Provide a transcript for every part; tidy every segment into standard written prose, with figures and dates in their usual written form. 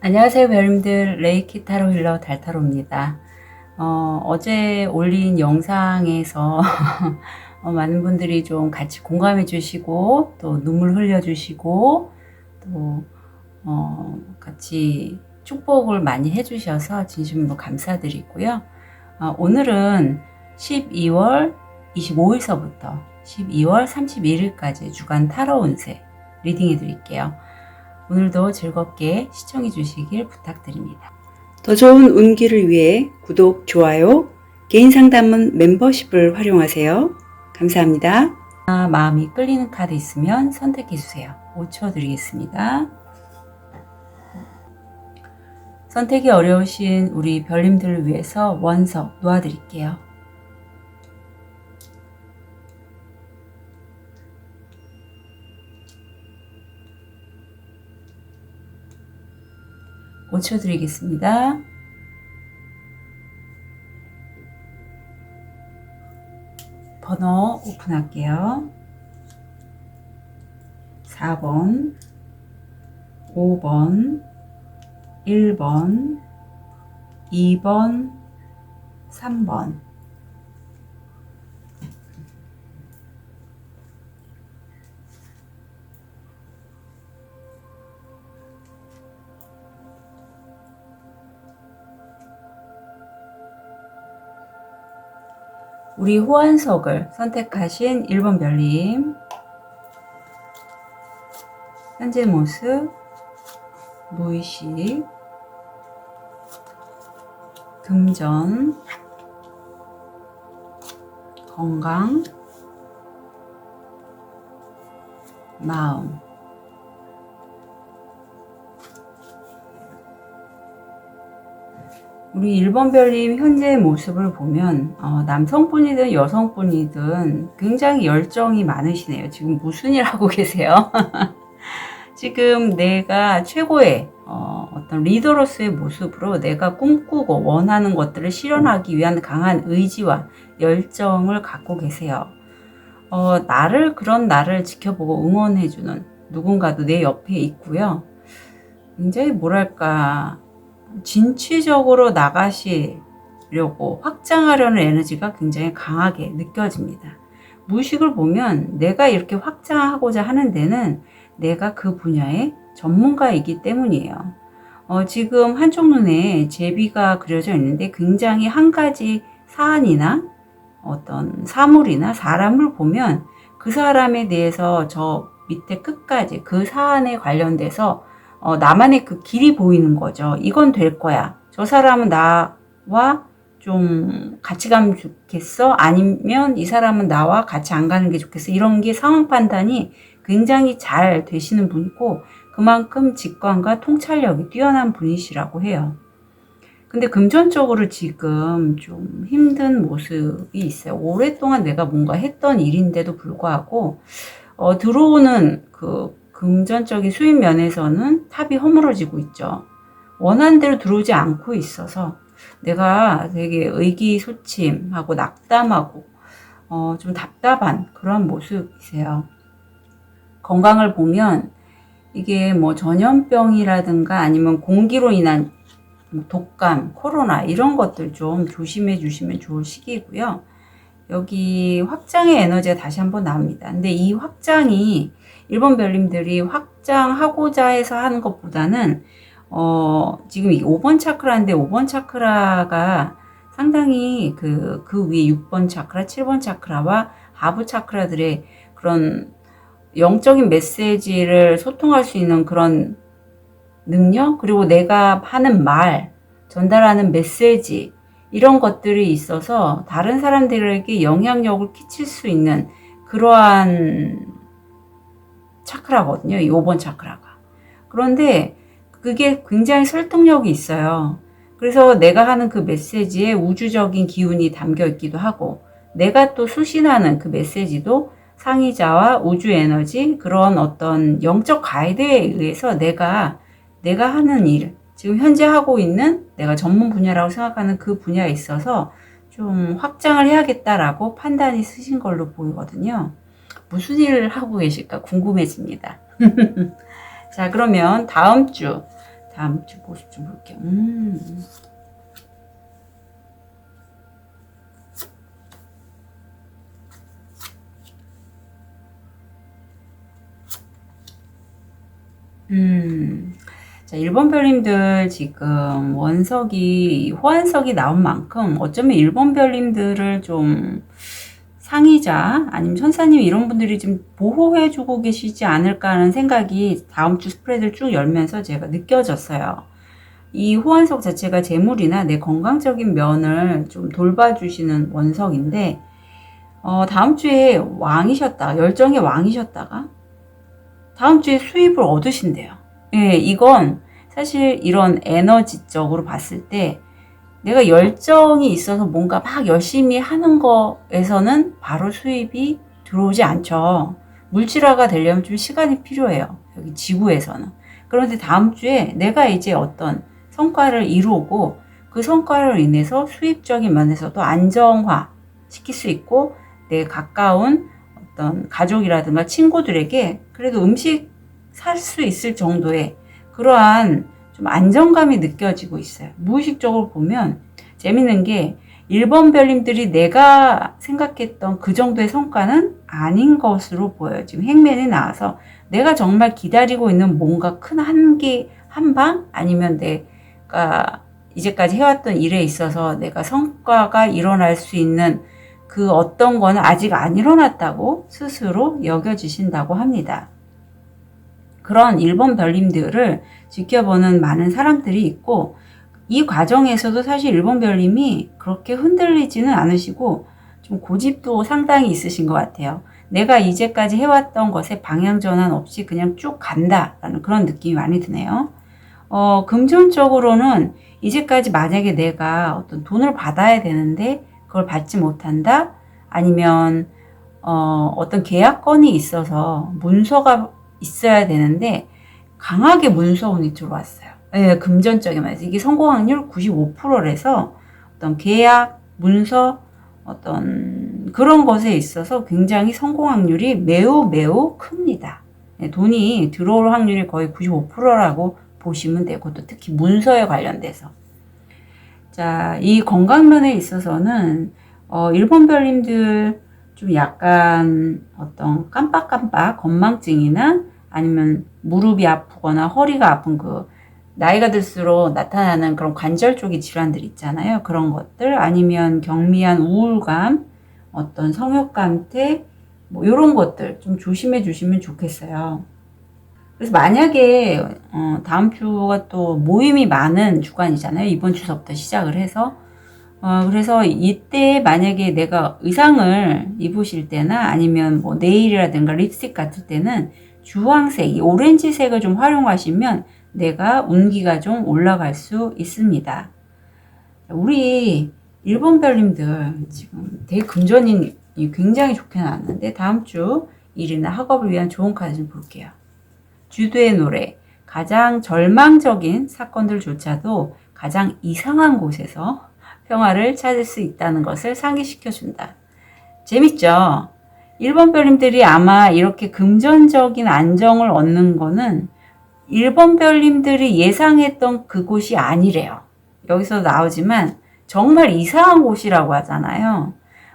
안녕하세요, 별님들. 레이키 타로 힐러 달타로입니다. 어제 올린 영상에서 많은 분들이 좀 같이 공감해 주시고 또 눈물 흘려 주시고 또 같이 축복을 많이 해 주셔서 진심으로 감사드리고요. 오늘은 12월 25일서부터 12월 31일까지 주간 타로 운세 리딩해 드릴게요. 오늘도 즐겁게 시청해 주시길 부탁드립니다. 더 좋은 운기를 위해 구독, 좋아요, 개인 상담은 멤버십을 활용하세요. 감사합니다. 마음이 끌리는 카드 있으면 선택해 주세요. 5초 드리겠습니다. 선택이 어려우신 우리 별님들을 위해서 원석 놓아드릴게요. (5초) 드리겠습니다. 번호 오픈할게요. 4번, 5번, 1번, 2번, 3번. 우리 호환석을 선택하신 1번 별님, 현재 모습, 무의식, 금전, 건강, 마음. 우리 1번 별님 현재의 모습을 보면 남성분이든 여성분이든 굉장히 열정이 많으시네요. 지금 무슨 일 하고 계세요? 지금 내가 최고의 어떤 리더로서의 모습으로 내가 꿈꾸고 원하는 것들을 실현하기 위한 강한 의지와 열정을 갖고 계세요. 그런 나를 지켜보고 응원해주는 누군가도 내 옆에 있고요. 굉장히 뭐랄까 진취적으로 나가시려고 확장하려는 에너지가 굉장히 강하게 느껴집니다. 무의식을 보면 내가 이렇게 확장하고자 하는 데는 내가 그 분야의 전문가이기 때문이에요. 지금 한쪽 눈에 제비가 그려져 있는데 굉장히 한 가지 사안이나 어떤 사물이나 사람을 보면 그 사람에 대해서 저 밑에 끝까지 그 사안에 관련돼서 나만의 그 길이 보이는 거죠. 이건 될 거야. 저 사람은 나와 좀 같이 가면 좋겠어? 아니면 이 사람은 나와 같이 안 가는 게 좋겠어? 이런 게 상황 판단이 굉장히 잘 되시는 분이고 그만큼 직관과 통찰력이 뛰어난 분이시라고 해요. 근데 금전적으로 지금 좀 힘든 모습이 있어요. 오랫동안 내가 뭔가 했던 일인데도 불구하고 들어오는 그 금전적인 수입 면에서는 탑이 허물어지고 있죠. 원하는 대로 들어오지 않고 있어서 내가 되게 의기소침하고 낙담하고 좀 답답한 그런 모습이세요. 건강을 보면 이게 뭐 전염병이라든가 아니면 공기로 인한 독감, 코로나 이런 것들 좀 조심해 주시면 좋을 시기고요. 여기 확장의 에너지가 다시 한번 나옵니다. 근데 이 확장이 1번 별님들이 확장하고자 해서 하는 것보다는 지금 이 5번 차크라인데 5번 차크라가 상당히 그 위에 6번 차크라, 7번 차크라와 하부 차크라들의 그런 영적인 메시지를 소통할 수 있는 그런 능력, 그리고 내가 하는 말, 전달하는 메시지 이런 것들이 있어서 다른 사람들에게 영향력을 끼칠 수 있는 그러한 차크라거든요. 이 5번 차크라가. 그런데 그게 굉장히 설득력이 있어요. 그래서 내가 하는 그 메시지에 우주적인 기운이 담겨 있기도 하고 내가 또 수신하는 그 메시지도 상의자와 우주 에너지 그런 어떤 영적 가이드에 의해서 내가 하는 일, 지금 현재 하고 있는 내가 전문 분야라고 생각하는 그 분야에 있어서 좀 확장을 해야겠다라고 판단이 쓰신 걸로 보이거든요. 무슨 일을 하고 계실까 궁금해집니다. 자, 그러면 다음 주 다음 주 모습 좀 볼게요. 자, 1번 별님들 지금 원석이, 호환석이 나온 만큼 어쩌면 1번 별님들을 좀 상의자 아니면 천사님 이런 분들이 좀 보호해주고 계시지 않을까 하는 생각이 다음 주 스프레드를 쭉 열면서 제가 느껴졌어요. 이 호환석 자체가 재물이나 내 건강적인 면을 좀 돌봐주시는 원석인데, 다음 주에 왕이셨다가, 열정의 왕이셨다가, 다음 주에 수입을 얻으신대요. 예, 이건 사실 이런 에너지적으로 봤을 때 내가 열정이 있어서 뭔가 막 열심히 하는 거에서는 바로 수입이 들어오지 않죠. 물질화가 되려면 좀 시간이 필요해요. 여기 지구에서는. 그런데 다음 주에 내가 이제 어떤 성과를 이루고 그 성과로 인해서 수입적인 면에서도 안정화 시킬 수 있고 내 가까운 어떤 가족이라든가 친구들에게 그래도 음식 살 수 있을 정도의 그러한 좀 안정감이 느껴지고 있어요. 무의식적으로 보면 재밌는 게 1번 별님들이 내가 생각했던 그 정도의 성과는 아닌 것으로 보여요. 지금 행맨이 나와서 내가 정말 기다리고 있는 뭔가 큰 한계, 한방? 아니면 내가 이제까지 해왔던 일에 있어서 내가 성과가 일어날 수 있는 그 어떤 거는 아직 안 일어났다고 스스로 여겨지신다고 합니다. 그런 1번 별님들을 지켜보는 많은 사람들이 있고 이 과정에서도 사실 1번 별님이 그렇게 흔들리지는 않으시고 좀 고집도 상당히 있으신 것 같아요. 내가 이제까지 해왔던 것에 방향 전환 없이 그냥 쭉 간다라는 그런 느낌이 많이 드네요. 금전적으로는 이제까지 만약에 내가 어떤 돈을 받아야 되는데 그걸 받지 못한다? 아니면 어떤 계약건이 있어서 문서가 있어야 되는데 강하게 문서운이 들어왔어요. 네, 금전적인 면에서 이게 성공 확률 95%라서 어떤 계약, 문서, 어떤 그런 것에 있어서 굉장히 성공 확률이 매우 매우 큽니다. 네, 돈이 들어올 확률이 거의 95%라고 보시면 되고 또 특히 문서에 관련돼서 자, 이 건강면에 있어서는 1번 별님들 좀 약간 어떤 깜빡깜빡 건망증이나 아니면 무릎이 아프거나 허리가 아픈 그 나이가 들수록 나타나는 그런 관절 쪽의 질환들 있잖아요. 그런 것들 아니면 경미한 우울감, 어떤 성욕감퇴 뭐 이런 것들 좀 조심해 주시면 좋겠어요. 그래서 만약에 다음 주가 또 모임이 많은 주간이잖아요. 이번 주서부터 시작을 해서 그래서 이때 만약에 내가 의상을 입으실 때나 아니면 뭐 네일이라든가 립스틱 같을 때는 주황색, 이 오렌지색을 좀 활용하시면 내가 운기가 좀 올라갈 수 있습니다. 우리 1번 별님들 지금 되게 금전이 굉장히 좋게 나왔는데 다음 주 일이나 학업을 위한 좋은 카드 좀 볼게요. 주도의 노래, 가장 절망적인 사건들조차도 가장 이상한 곳에서 평화를 찾을 수 있다는 것을 상기시켜준다. 재밌죠? 1번 별님들이 아마 이렇게 금전적인 안정을 얻는 거는 1번 별님들이 예상했던 그곳이 아니래요. 여기서 나오지만 정말 이상한 곳이라고 하잖아요.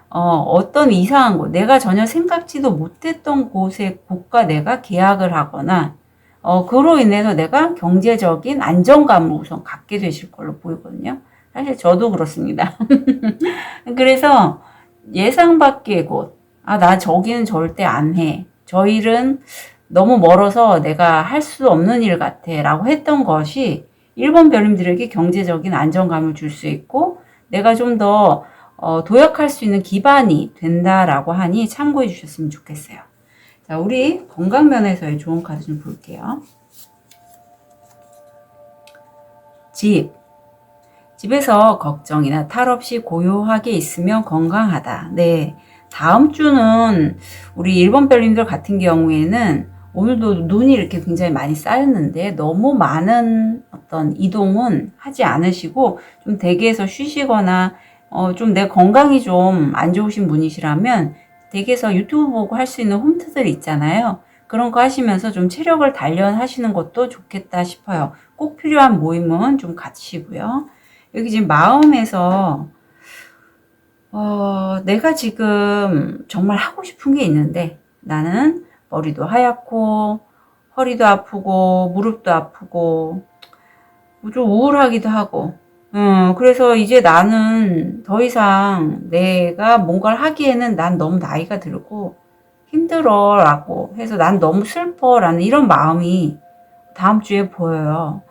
어떤 이상한 곳, 내가 전혀 생각지도 못했던 곳과 내가 계약을 하거나 그로 인해서 내가 경제적인 안정감을 우선 갖게 되실 걸로 보이거든요. 사실 저도 그렇습니다. 그래서 예상 밖의 곳, 나 저기는 절대 안 해. 저 일은 너무 멀어서 내가 할 수 없는 일 같아. 라고 했던 것이 1번 별님들에게 경제적인 안정감을 줄 수 있고 내가 좀 더 도약할 수 있는 기반이 된다라고 하니 참고해 주셨으면 좋겠어요. 자, 우리 건강면에서의 좋은 카드 좀 볼게요. 집에서 걱정이나 탈 없이 고요하게 있으면 건강하다. 네. 다음 주는 우리 1번 별님들 같은 경우에는 오늘도 눈이 이렇게 굉장히 많이 쌓였는데 너무 많은 어떤 이동은 하지 않으시고 좀 댁에서 쉬시거나 좀 내 건강이 좀 안 좋으신 분이시라면 댁에서 유튜브 보고 할 수 있는 홈트들 있잖아요. 그런 거 하시면서 좀 체력을 단련하시는 것도 좋겠다 싶어요. 꼭 필요한 모임은 좀 가시고요. 여기 지금 마음에서 내가 지금 정말 하고 싶은 게 있는데 나는 머리도 하얗고 허리도 아프고 무릎도 아프고 좀 우울하기도 하고 그래서 이제 나는 더 이상 내가 뭔가를 하기에는 난 너무 나이가 들고 힘들어 라고 해서 난 너무 슬퍼 라는 이런 마음이 다음 주에 보여요.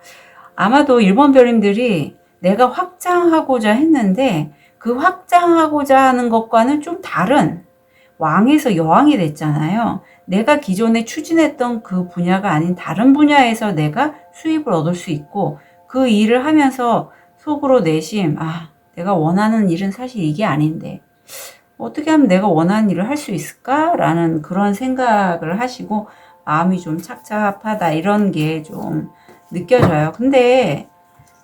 아마도 일본 별님들이 내가 확장하고자 했는데 그 확장하고자 하는 것과는 좀 다른 왕에서 여왕이 됐잖아요. 내가 기존에 추진했던 그 분야가 아닌 다른 분야에서 내가 수입을 얻을 수 있고 그 일을 하면서 속으로 내심 내가 원하는 일은 사실 이게 아닌데 어떻게 하면 내가 원하는 일을 할 수 있을까라는 그런 생각을 하시고 마음이 좀 착잡하다 이런 게 좀 느껴져요. 근데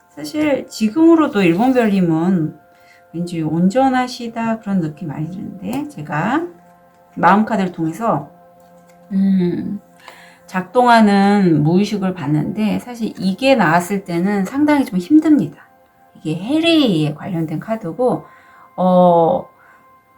사실 지금으로도 일본 별님은 왠지 온전하시다 그런 느낌 많이 드는데 제가 마음 카드를 통해서 작동하는 무의식을 봤는데 사실 이게 나왔을 때는 상당히 좀 힘듭니다. 이게 해리에 관련된 카드고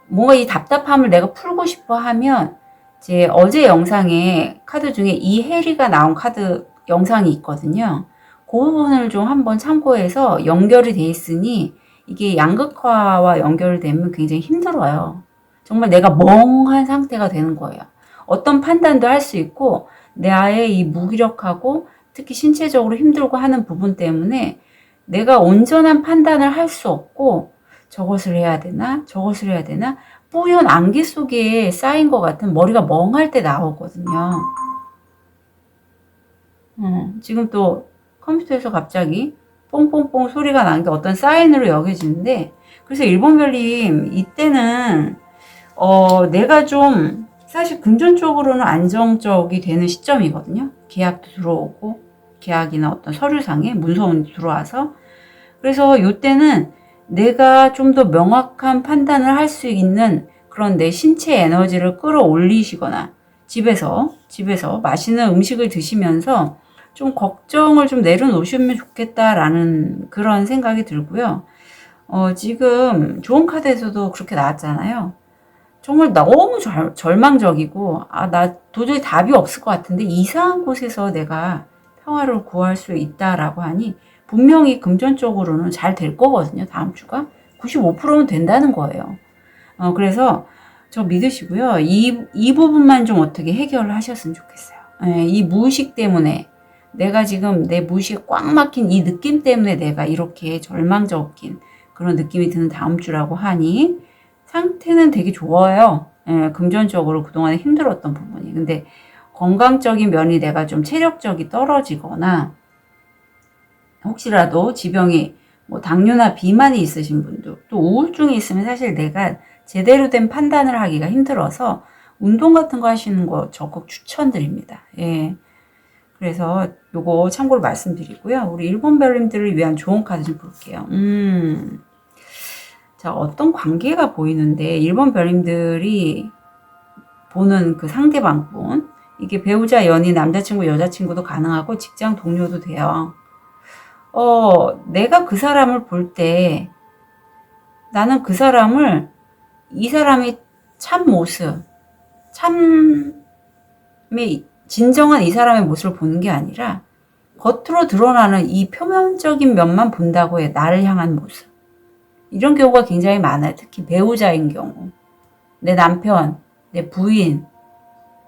뭔가 이 답답함을 내가 풀고 싶어 하면 이제 어제 영상에 카드 중에 이 해리가 나온 카드 영상이 있거든요. 그 부분을 좀 한번 참고해서 연결이 돼 있으니 이게 양극화와 연결되면 굉장히 힘들어요. 정말 내가 멍한 상태가 되는 거예요. 어떤 판단도 할 수 있고 나의 이 무기력하고 특히 신체적으로 힘들고 하는 부분 때문에 내가 온전한 판단을 할 수 없고 저것을 해야 되나 저것을 해야 되나 뿌연 안개 속에 쌓인 것 같은 머리가 멍할 때 나오거든요. 지금 또 컴퓨터에서 갑자기 뽕뽕뽕 소리가 나는 게 어떤 사인으로 여겨지는데 그래서 일본 별님 이때는 내가 좀 사실 금전적으로는 안정적이 되는 시점이거든요. 계약도 들어오고 계약이나 어떤 서류상에 문서운이 들어와서 그래서 이때는 내가 좀 더 명확한 판단을 할 수 있는 그런 내 신체 에너지를 끌어올리시거나 집에서 맛있는 음식을 드시면서 좀 걱정을 좀 내려놓으시면 좋겠다라는 그런 생각이 들고요. 지금 좋은 카드에서도 그렇게 나왔잖아요. 정말 너무 절망적이고 나 도저히 답이 없을 것 같은데 이상한 곳에서 내가 평화를 구할 수 있다라고 하니 분명히 금전적으로는 잘 될 거거든요. 다음 주가 95%는 된다는 거예요. 그래서 저 믿으시고요. 이 부분만 좀 어떻게 해결을 하셨으면 좋겠어요. 이 무의식 때문에 내가 지금 내 무의식에 꽉 막힌 이 느낌 때문에 내가 이렇게 절망적인 그런 느낌이 드는 다음 주라고 하니 상태는 되게 좋아요. 금전적으로 그동안에 힘들었던 부분이. 근데 건강적인 면이 내가 좀 체력적이 떨어지거나 혹시라도 지병이 뭐 당뇨나 비만이 있으신 분들 또 우울증이 있으면 사실 내가 제대로 된 판단을 하기가 힘들어서 운동 같은 거 하시는 거 적극 추천드립니다. 그래서 요거 참고로 말씀드리고요. 우리 일본 별님들을 위한 좋은 카드 좀 볼게요. 자, 어떤 관계가 보이는데 일본 별님들이 보는 그 상대방분 이게 배우자, 연인, 남자친구, 여자친구도 가능하고 직장 동료도 돼요. 내가 그 사람을 볼 때 나는 그 사람을 이 사람이 참 모습, 참의 진정한 이 사람의 모습을 보는 게 아니라 겉으로 드러나는 이 표면적인 면만 본다고 해. 나를 향한 모습. 이런 경우가 굉장히 많아요. 특히 배우자인 경우. 내 남편, 내 부인.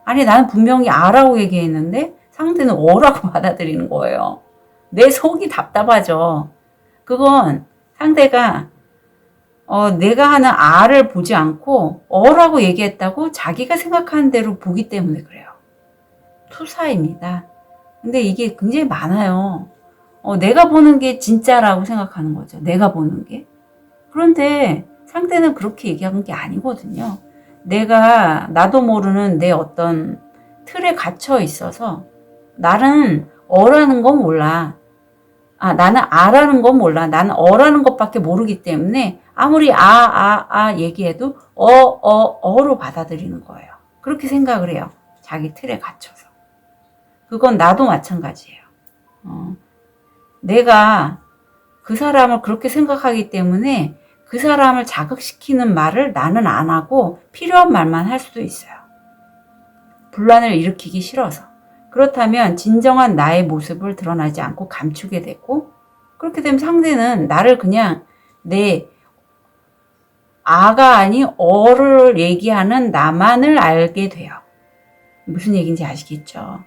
아니 나는 분명히 아라고 얘기했는데 상대는 어라고 받아들이는 거예요. 내 속이 답답하죠. 그건 상대가 내가 하는 아를 보지 않고 어라고 얘기했다고 자기가 생각하는 대로 보기 때문에 그래요. 투사입니다. 근데 이게 굉장히 많아요. 내가 보는 게 진짜라고 생각하는 거죠. 내가 보는 게. 그런데 상대는 그렇게 얘기한 게 아니거든요. 나도 모르는 내 어떤 틀에 갇혀 있어서 나는 어라는 건 몰라. 나는 아라는 건 몰라. 나는 어라는 것밖에 모르기 때문에 아무리 얘기해도 어로 받아들이는 거예요. 그렇게 생각을 해요. 자기 틀에 갇혀서. 그건 나도 마찬가지예요. 내가 그 사람을 그렇게 생각하기 때문에 그 사람을 자극시키는 말을 나는 안 하고 필요한 말만 할 수도 있어요. 분란을 일으키기 싫어서. 그렇다면 진정한 나의 모습을 드러나지 않고 감추게 되고, 그렇게 되면 상대는 나를 그냥 내 아가 아닌 어를 얘기하는 나만을 알게 돼요. 무슨 얘기인지 아시겠죠?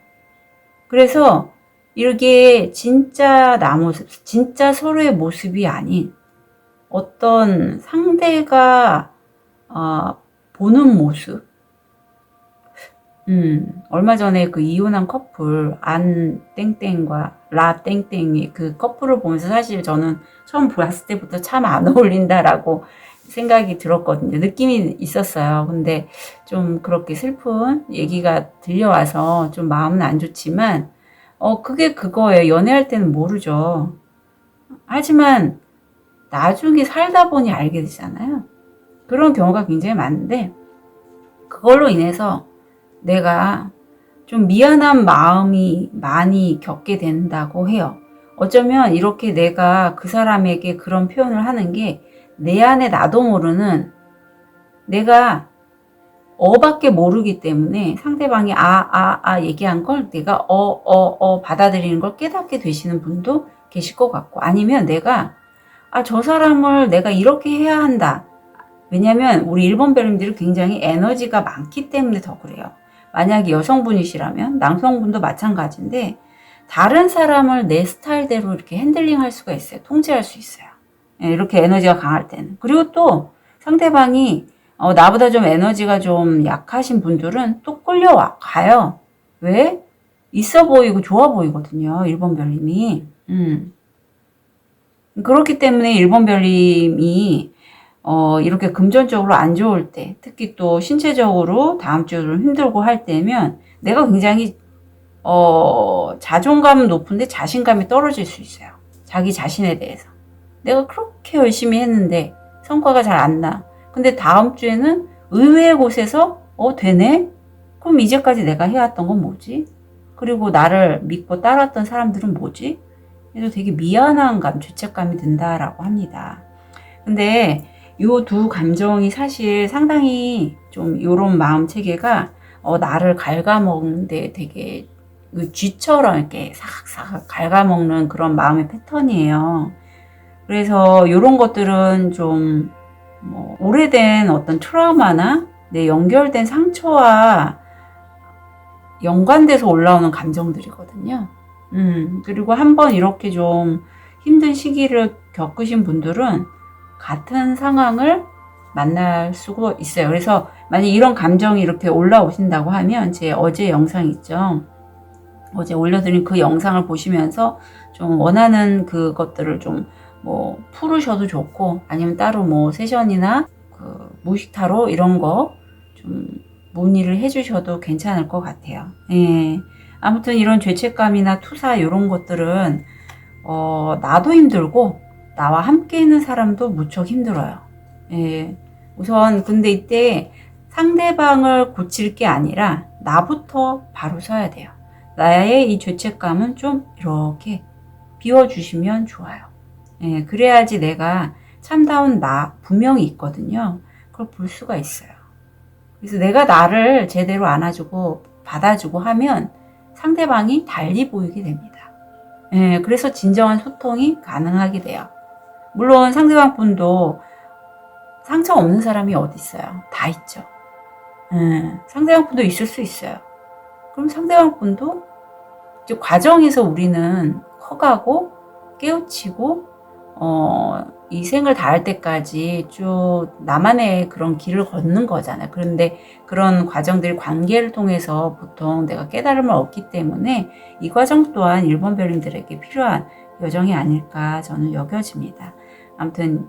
그래서 이렇게 진짜 나 모습, 진짜 서로의 모습이 아닌 어떤 상대가 보는 모습. 얼마 전에 그 이혼한 커플 안 땡땡과 라 땡땡이 그 커플을 보면서 사실 저는 처음 봤을 때부터 참 안 어울린다라고 생각이 들었거든요. 느낌이 있었어요. 근데 좀 그렇게 슬픈 얘기가 들려와서 좀 마음은 안 좋지만 그게 그거예요. 연애할 때는 모르죠. 하지만 나중에 살다 보니 알게 되잖아요. 그런 경우가 굉장히 많은데, 그걸로 인해서 내가 좀 미안한 마음이 많이 겪게 된다고 해요. 어쩌면 이렇게 내가 그 사람에게 그런 표현을 하는 게 내 안에 나도 모르는, 내가 밖에 모르기 때문에 상대방이 얘기한 걸 내가 받아들이는 걸 깨닫게 되시는 분도 계실 것 같고, 아니면 내가 저 사람을 내가 이렇게 해야 한다. 왜냐면 우리 일본 배우님들이 굉장히 에너지가 많기 때문에 더 그래요. 만약에 여성분이시라면 남성분도 마찬가지인데, 다른 사람을 내 스타일대로 이렇게 핸들링 할 수가 있어요. 통제할 수 있어요. 이렇게 에너지가 강할 때는. 그리고 또 상대방이 나보다 좀 에너지가 좀 약하신 분들은 또 가요. 왜? 있어 보이고 좋아 보이거든요. 일본 별님이. 그렇기 때문에 일본 별님이 이렇게 금전적으로 안 좋을 때, 특히 또 신체적으로 다음 주에 좀 힘들고 할 때면 내가 굉장히 자존감은 높은데 자신감이 떨어질 수 있어요. 자기 자신에 대해서. 내가 그렇게 열심히 했는데 성과가 잘 안 나. 근데 다음 주에는 의외의 곳에서 되네? 그럼 이제까지 내가 해왔던 건 뭐지? 그리고 나를 믿고 따랐던 사람들은 뭐지? 그래서 되게 미안한 감, 죄책감이 든다라고 합니다. 근데 요 두 감정이 사실 상당히 좀 요런 마음 체계가 나를 갉아먹는데 되게 쥐처럼 이렇게 삭삭 갉아먹는 그런 마음의 패턴이에요. 그래서 이런 것들은 좀 오래된 어떤 트라우마나 내 연결된 상처와 연관돼서 올라오는 감정들이거든요. 그리고 한번 이렇게 좀 힘든 시기를 겪으신 분들은 같은 상황을 만날 수가 있어요. 그래서 만약 이런 감정이 이렇게 올라오신다고 하면 제 어제 영상 있죠. 어제 올려드린 그 영상을 보시면서 좀 원하는 그것들을 좀 풀으셔도 좋고, 아니면 따로 세션이나 그 무식타로 이런 거 좀 문의를 해주셔도 괜찮을 것 같아요. 예. 아무튼 이런 죄책감이나 투사 이런 것들은 나도 힘들고 나와 함께 있는 사람도 무척 힘들어요. 예. 우선 근데 이때 상대방을 고칠 게 아니라 나부터 바로 서야 돼요. 나의 이 죄책감은 좀 이렇게 비워주시면 좋아요. 예, 그래야지 내가 참다운 나 분명히 있거든요. 그걸 볼 수가 있어요. 그래서 내가 나를 제대로 안아주고 받아주고 하면 상대방이 달리 보이게 됩니다. 예, 그래서 진정한 소통이 가능하게 돼요. 물론 상대방 분도 상처 없는 사람이 어디 있어요? 다 있죠. 상대방 분도 있을 수 있어요. 그럼 상대방 분도 이제 과정에서 우리는 커가고 깨우치고 이 생을 다할 때까지 쭉 나만의 그런 길을 걷는 거잖아요. 그런데 그런 과정들이 관계를 통해서 보통 내가 깨달음을 얻기 때문에 이 과정 또한 일본 별님들에게 필요한 여정이 아닐까 저는 여겨집니다. 아무튼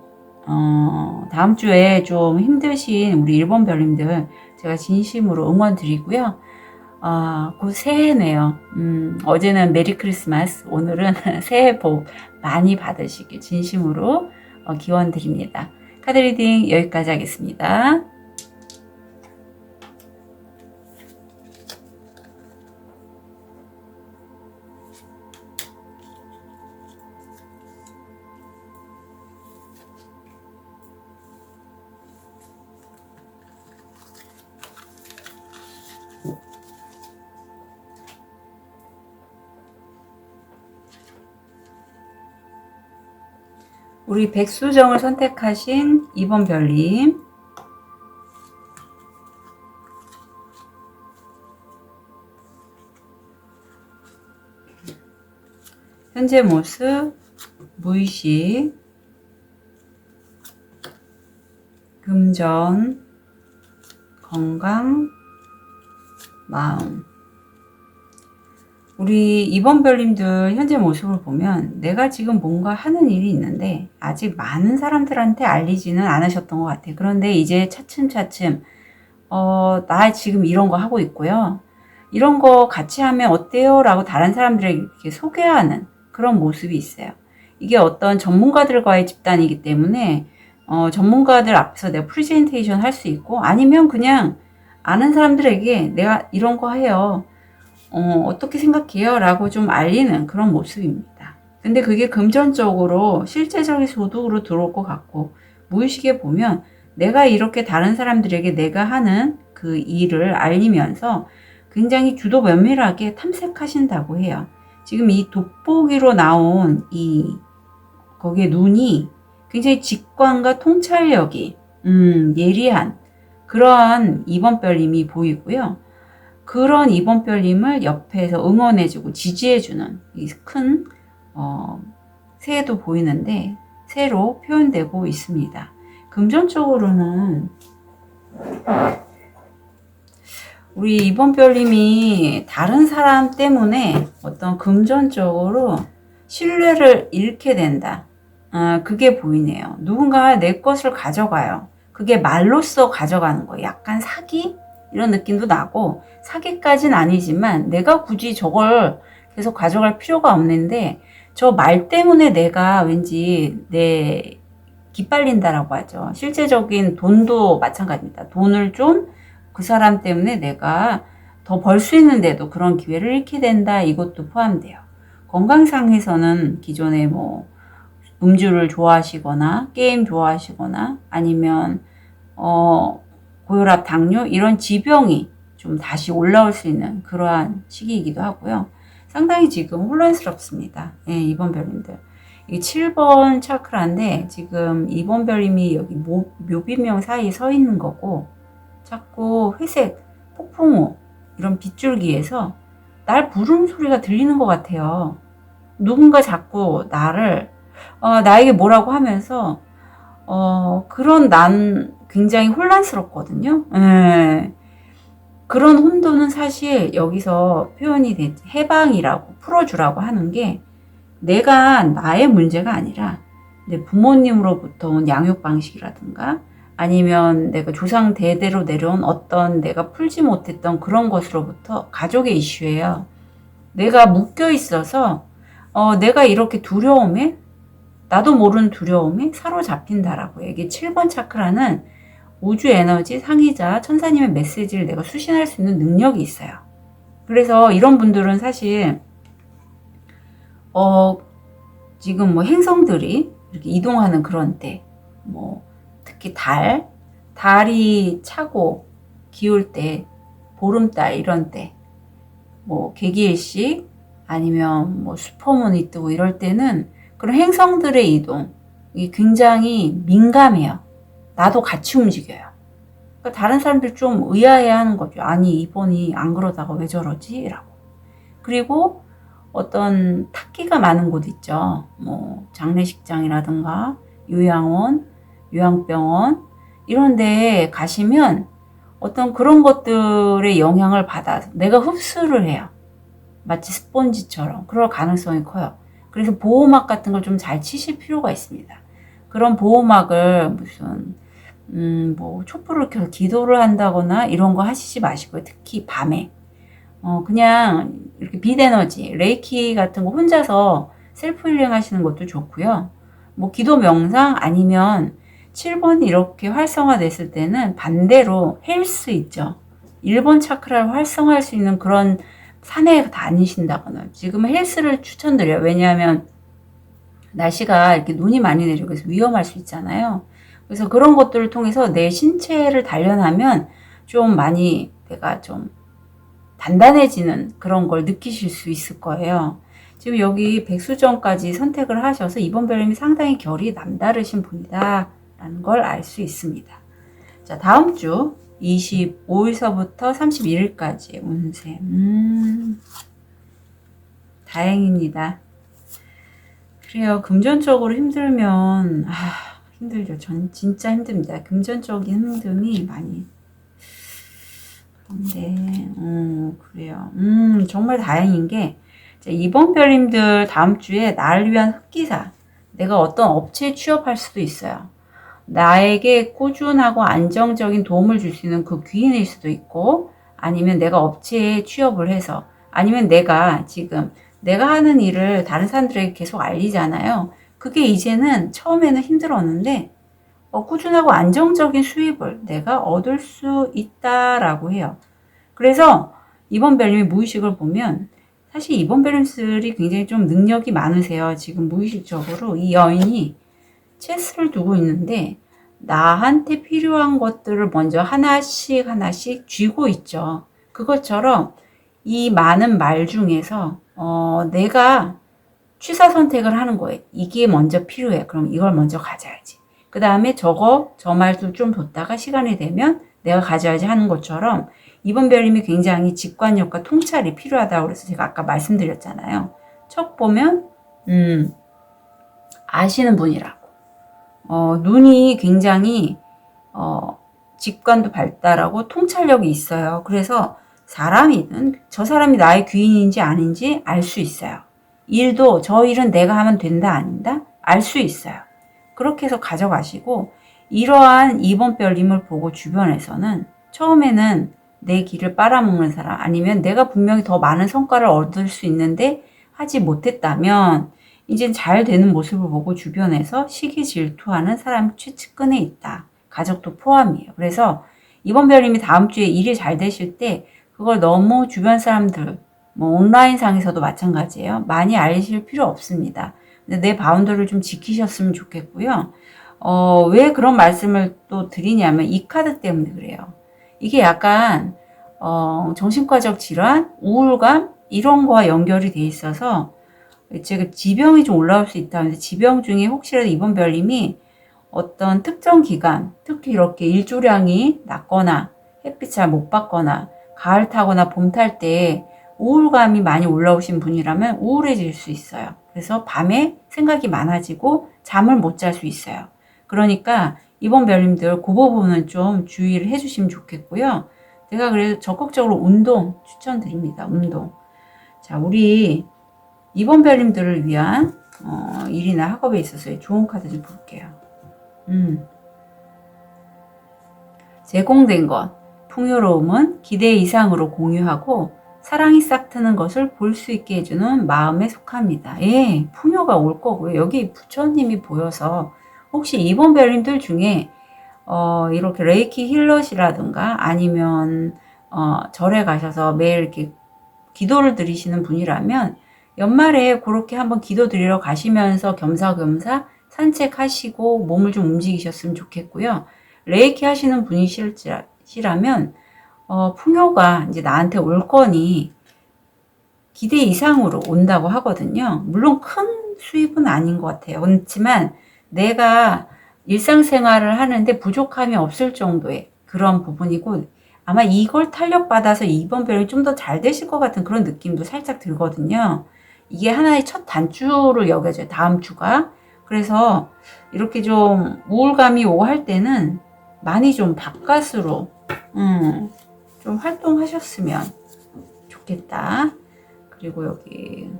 다음 주에 좀 힘드신 우리 일본 별님들 제가 진심으로 응원 드리고요. 곧 새해네요. 어제는 메리 크리스마스, 오늘은 새해 복 많이 받으시길 진심으로 기원 드립니다. 카드 리딩 여기까지 하겠습니다. 우리 백수정을 선택하신 2번 별님. 현재 모습, 무의식, 금전, 건강, 마음. 우리 2번 별님들 현재 모습을 보면 내가 지금 뭔가 하는 일이 있는데 아직 많은 사람들한테 알리지는 않으셨던 것 같아요. 그런데 이제 차츰차츰 나 지금 이런 거 하고 있고요. 이런 거 같이 하면 어때요? 라고 다른 사람들에게 이렇게 소개하는 그런 모습이 있어요. 이게 어떤 전문가들과의 집단이기 때문에 전문가들 앞에서 내가 프레젠테이션 할 수 있고 아니면 그냥 아는 사람들에게 내가 이런 거 해요. 어떻게 생각해요? 라고 좀 알리는 그런 모습입니다. 근데 그게 금전적으로 실제적인 소득으로 들어올 것 같고 무의식에 보면 내가 이렇게 다른 사람들에게 내가 하는 그 일을 알리면서 굉장히 주도 면밀하게 탐색하신다고 해요. 지금 이 돋보기로 나온 거기에 눈이 굉장히 직관과 통찰력이 예리한 그러한 2번 별님이 보이고요. 그런 2번 별님을 옆에서 응원해주고 지지해주는 이 큰 새도 보이는데 새로 표현되고 있습니다. 금전적으로는 우리 2번 별님이 다른 사람 때문에 어떤 금전적으로 신뢰를 잃게 된다. 그게 보이네요. 누군가 내 것을 가져가요. 그게 말로써 가져가는 거예요. 약간 사기? 이런 느낌도 나고 사기까지는 아니지만 내가 굳이 저걸 계속 가져갈 필요가 없는데 저 말 때문에 내가 왠지 기빨린다라고 하죠. 실제적인 돈도 마찬가지입니다. 돈을 좀 그 사람 때문에 내가 더 벌 수 있는데도 그런 기회를 잃게 된다. 이것도 포함돼요. 건강상에서는 기존에 뭐 음주를 좋아하시거나 게임 좋아하시거나 아니면 고혈압, 당뇨 이런 지병이 좀 다시 올라올 수 있는 그러한 시기이기도 하고요. 상당히 지금 혼란스럽습니다. 네, 2번 별님들. 이게 7번 차크라인데 지금 2번 별님이 여기 묘비명 사이에 서 있는 거고 자꾸 회색, 폭풍우 이런 빗줄기에서 날 부르는 소리가 들리는 것 같아요. 누군가 자꾸 나에게 뭐라고 하면서 그런 난 굉장히 혼란스럽거든요. 예. 그런 혼돈은 사실 여기서 표현이 되지 해방이라고 풀어주라고 하는 게 내가 나의 문제가 아니라 내 부모님으로부터 온 양육 방식이라든가 아니면 내가 조상 대대로 내려온 어떤 내가 풀지 못했던 그런 것으로부터 가족의 이슈예요. 내가 묶여 있어서 내가 이렇게 두려움에 나도 모르는 두려움에 사로잡힌다라고. 이게 7번 차크라는 우주 에너지 상의자 천사님의 메시지를 내가 수신할 수 있는 능력이 있어요. 그래서 이런 분들은 사실 지금 뭐 행성들이 이렇게 이동하는 그런 때, 뭐 특히 달이 차고 기울 때, 보름달 이런 때, 뭐 개기일식 아니면 뭐 슈퍼문이 뜨고 이럴 때는 그런 행성들의 이동이 굉장히 민감해요. 나도 같이 움직여요. 그러니까 다른 사람들 좀 의아해하는 거죠. 아니 이번이 안 그러다가 왜 저러지? 라고. 그리고 어떤 탁기가 많은 곳 있죠. 뭐 장례식장이라든가 요양원, 요양병원 이런 데 가시면 어떤 그런 것들의 영향을 받아서 내가 흡수를 해요. 마치 스폰지처럼. 그럴 가능성이 커요. 그래서 보호막 같은 걸 좀 잘 치실 필요가 있습니다. 그런 보호막을 무슨 뭐 촛불을 켜서 기도를 한다거나 이런 거 하시지 마시고요. 특히 밤에 그냥 이렇게 빛 에너지, 레이키 같은 거 혼자서 셀프 힐링 하시는 것도 좋고요. 뭐 기도 명상 아니면 7번이 이렇게 활성화됐을 때는 반대로 헬스 있죠. 1번 차크라를 활성화할 수 있는 그런 산에 다니신다거나 지금 헬스를 추천드려요. 왜냐하면 날씨가 이렇게 눈이 많이 내리고 해서 위험할 수 있잖아요. 그래서 그런 것들을 통해서 내 신체를 단련하면 좀 많이 내가 좀 단단해지는 그런 걸 느끼실 수 있을 거예요. 지금 여기 백수정까지 선택을 하셔서 이번 별님이 상당히 결이 남다르신 분이다 라는 걸 알 수 있습니다. 자, 다음 주 25일서부터 31일까지 운세. 다행입니다. 그래요. 금전적으로 힘들면 힘들죠. 전 진짜 힘듭니다. 금전적인 힘듦이 많이. 그런데 그래요. 정말 다행인 게 이번 별님들 다음 주에 나를 위한 흑기사, 내가 어떤 업체에 취업할 수도 있어요. 나에게 꾸준하고 안정적인 도움을 줄 수 있는 그 귀인일 수도 있고, 아니면 내가 업체에 취업을 해서, 아니면 내가 지금 내가 하는 일을 다른 사람들에게 계속 알리잖아요. 그게 이제는 처음에는 힘들었는데 꾸준하고 안정적인 수입을 내가 얻을 수 있다라고 해요. 그래서 이번 별님의 무의식을 보면 사실 이번 별님들이 굉장히 좀 능력이 많으세요. 지금 무의식적으로 이 여인이 체스를 두고 있는데 나한테 필요한 것들을 먼저 하나씩 쥐고 있죠. 그것처럼 이 많은 말 중에서 내가 취사 선택을 하는 거예요. 이게 먼저 필요해. 그럼 이걸 먼저 가져야지. 그 다음에 저 말도 좀 뒀다가 시간이 되면 내가 가져야지 하는 것처럼 이번 별님이 굉장히 직관력과 통찰이 필요하다고 그래서 제가 아까 말씀드렸잖아요. 척 보면 아시는 분이라고. 눈이 굉장히 직관도 발달하고 통찰력이 있어요. 그래서 사람이든 저 사람이 나의 귀인인지 아닌지 알 수 있어요. 일도 저 일은 내가 하면 된다 아닌다 알 수 있어요. 그렇게 해서 가져가시고 이러한 이번 별님을 보고 주변에서는 처음에는 내 길을 빨아먹는 사람 아니면 내가 분명히 더 많은 성과를 얻을 수 있는데 하지 못했다면 이제 잘 되는 모습을 보고 주변에서 시기 질투하는 사람이 최측근에 있다. 가족도 포함이에요. 그래서 이번 별님이 다음 주에 일이 잘 되실 때 그걸 너무 주변 사람들 온라인상에서도 마찬가지예요. 많이 알리실 필요 없습니다. 근데 내 바운더를 좀 지키셨으면 좋겠고요. 왜 그런 말씀을 또 드리냐면 이 카드 때문에 그래요. 이게 약간 정신과적 질환, 우울감 이런 거와 연결이 돼 있어서 제가 지병이 좀 올라올 수 있다는데 지병 중에 혹시라도 이번 별님이 어떤 특정 기간, 특히 이렇게 일조량이 낮거나 햇빛 잘 못 받거나 가을 타거나 봄 탈 때 우울감이 많이 올라오신 분이라면 우울해질 수 있어요. 그래서 밤에 생각이 많아지고 잠을 못 잘 수 있어요. 그러니까 이번 별님들 그 부분은 좀 주의를 해주시면 좋겠고요. 제가 그래도 적극적으로 운동 추천드립니다. 운동. 자, 우리 이번 별님들을 위한 일이나 학업에 있어서 좋은 카드 좀 볼게요. 제공된 것, 풍요로움은 기대 이상으로 공유하고 사랑이 싹트는 것을 볼 수 있게 해주는 마음에 속합니다. 예, 풍요가 올 거고요. 여기 부처님이 보여서 혹시 이번 별님들 중에 이렇게 레이키 힐러시라든가 아니면 절에 가셔서 매일 이렇게 기도를 드리시는 분이라면 연말에 그렇게 한번 기도 드리러 가시면서 겸사겸사 산책하시고 몸을 좀 움직이셨으면 좋겠고요. 레이키 하시는 분이시라면 풍요가 이제 나한테 올 거니 기대 이상으로 온다고 하거든요. 물론 큰 수입은 아닌 것 같아요. 그렇지만 내가 일상생활을 하는데 부족함이 없을 정도의 그런 부분이고 아마 이걸 탄력받아서 이번 별이 좀 더 잘 되실 것 같은 그런 느낌도 살짝 들거든요. 이게 하나의 첫 단추로 여겨져요. 다음 주가. 그래서 이렇게 좀 우울감이 오고 할 때는 많이 좀 바깥으로 좀 활동하셨으면 좋겠다. 그리고 여기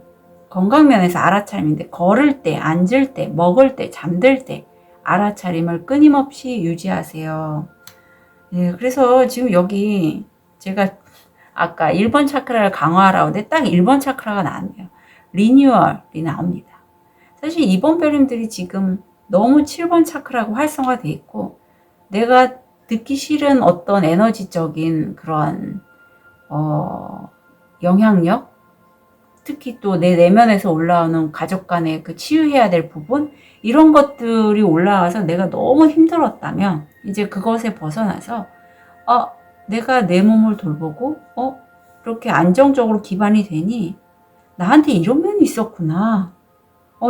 건강면에서 알아차림인데 걸을 때, 앉을 때, 먹을 때, 잠들 때 알아차림을 끊임없이 유지하세요. 네, 그래서 지금 여기 제가 아까 1번 차크라를 강화하라고 했는데 딱 1번 차크라가 나왔네요. 리뉴얼이 나옵니다. 사실 이번 별님들이 지금 너무 7번 차크라고 활성화되어 있고 내가 듣기 싫은 어떤 에너지적인 그런 영향력 특히 또 내 내면에서 올라오는 가족 간의 그 치유해야 될 부분 이런 것들이 올라와서 내가 너무 힘들었다면 이제 그것에 벗어나서 내가 내 몸을 돌보고 이렇게 안정적으로 기반이 되니 나한테 이런 면이 있었구나.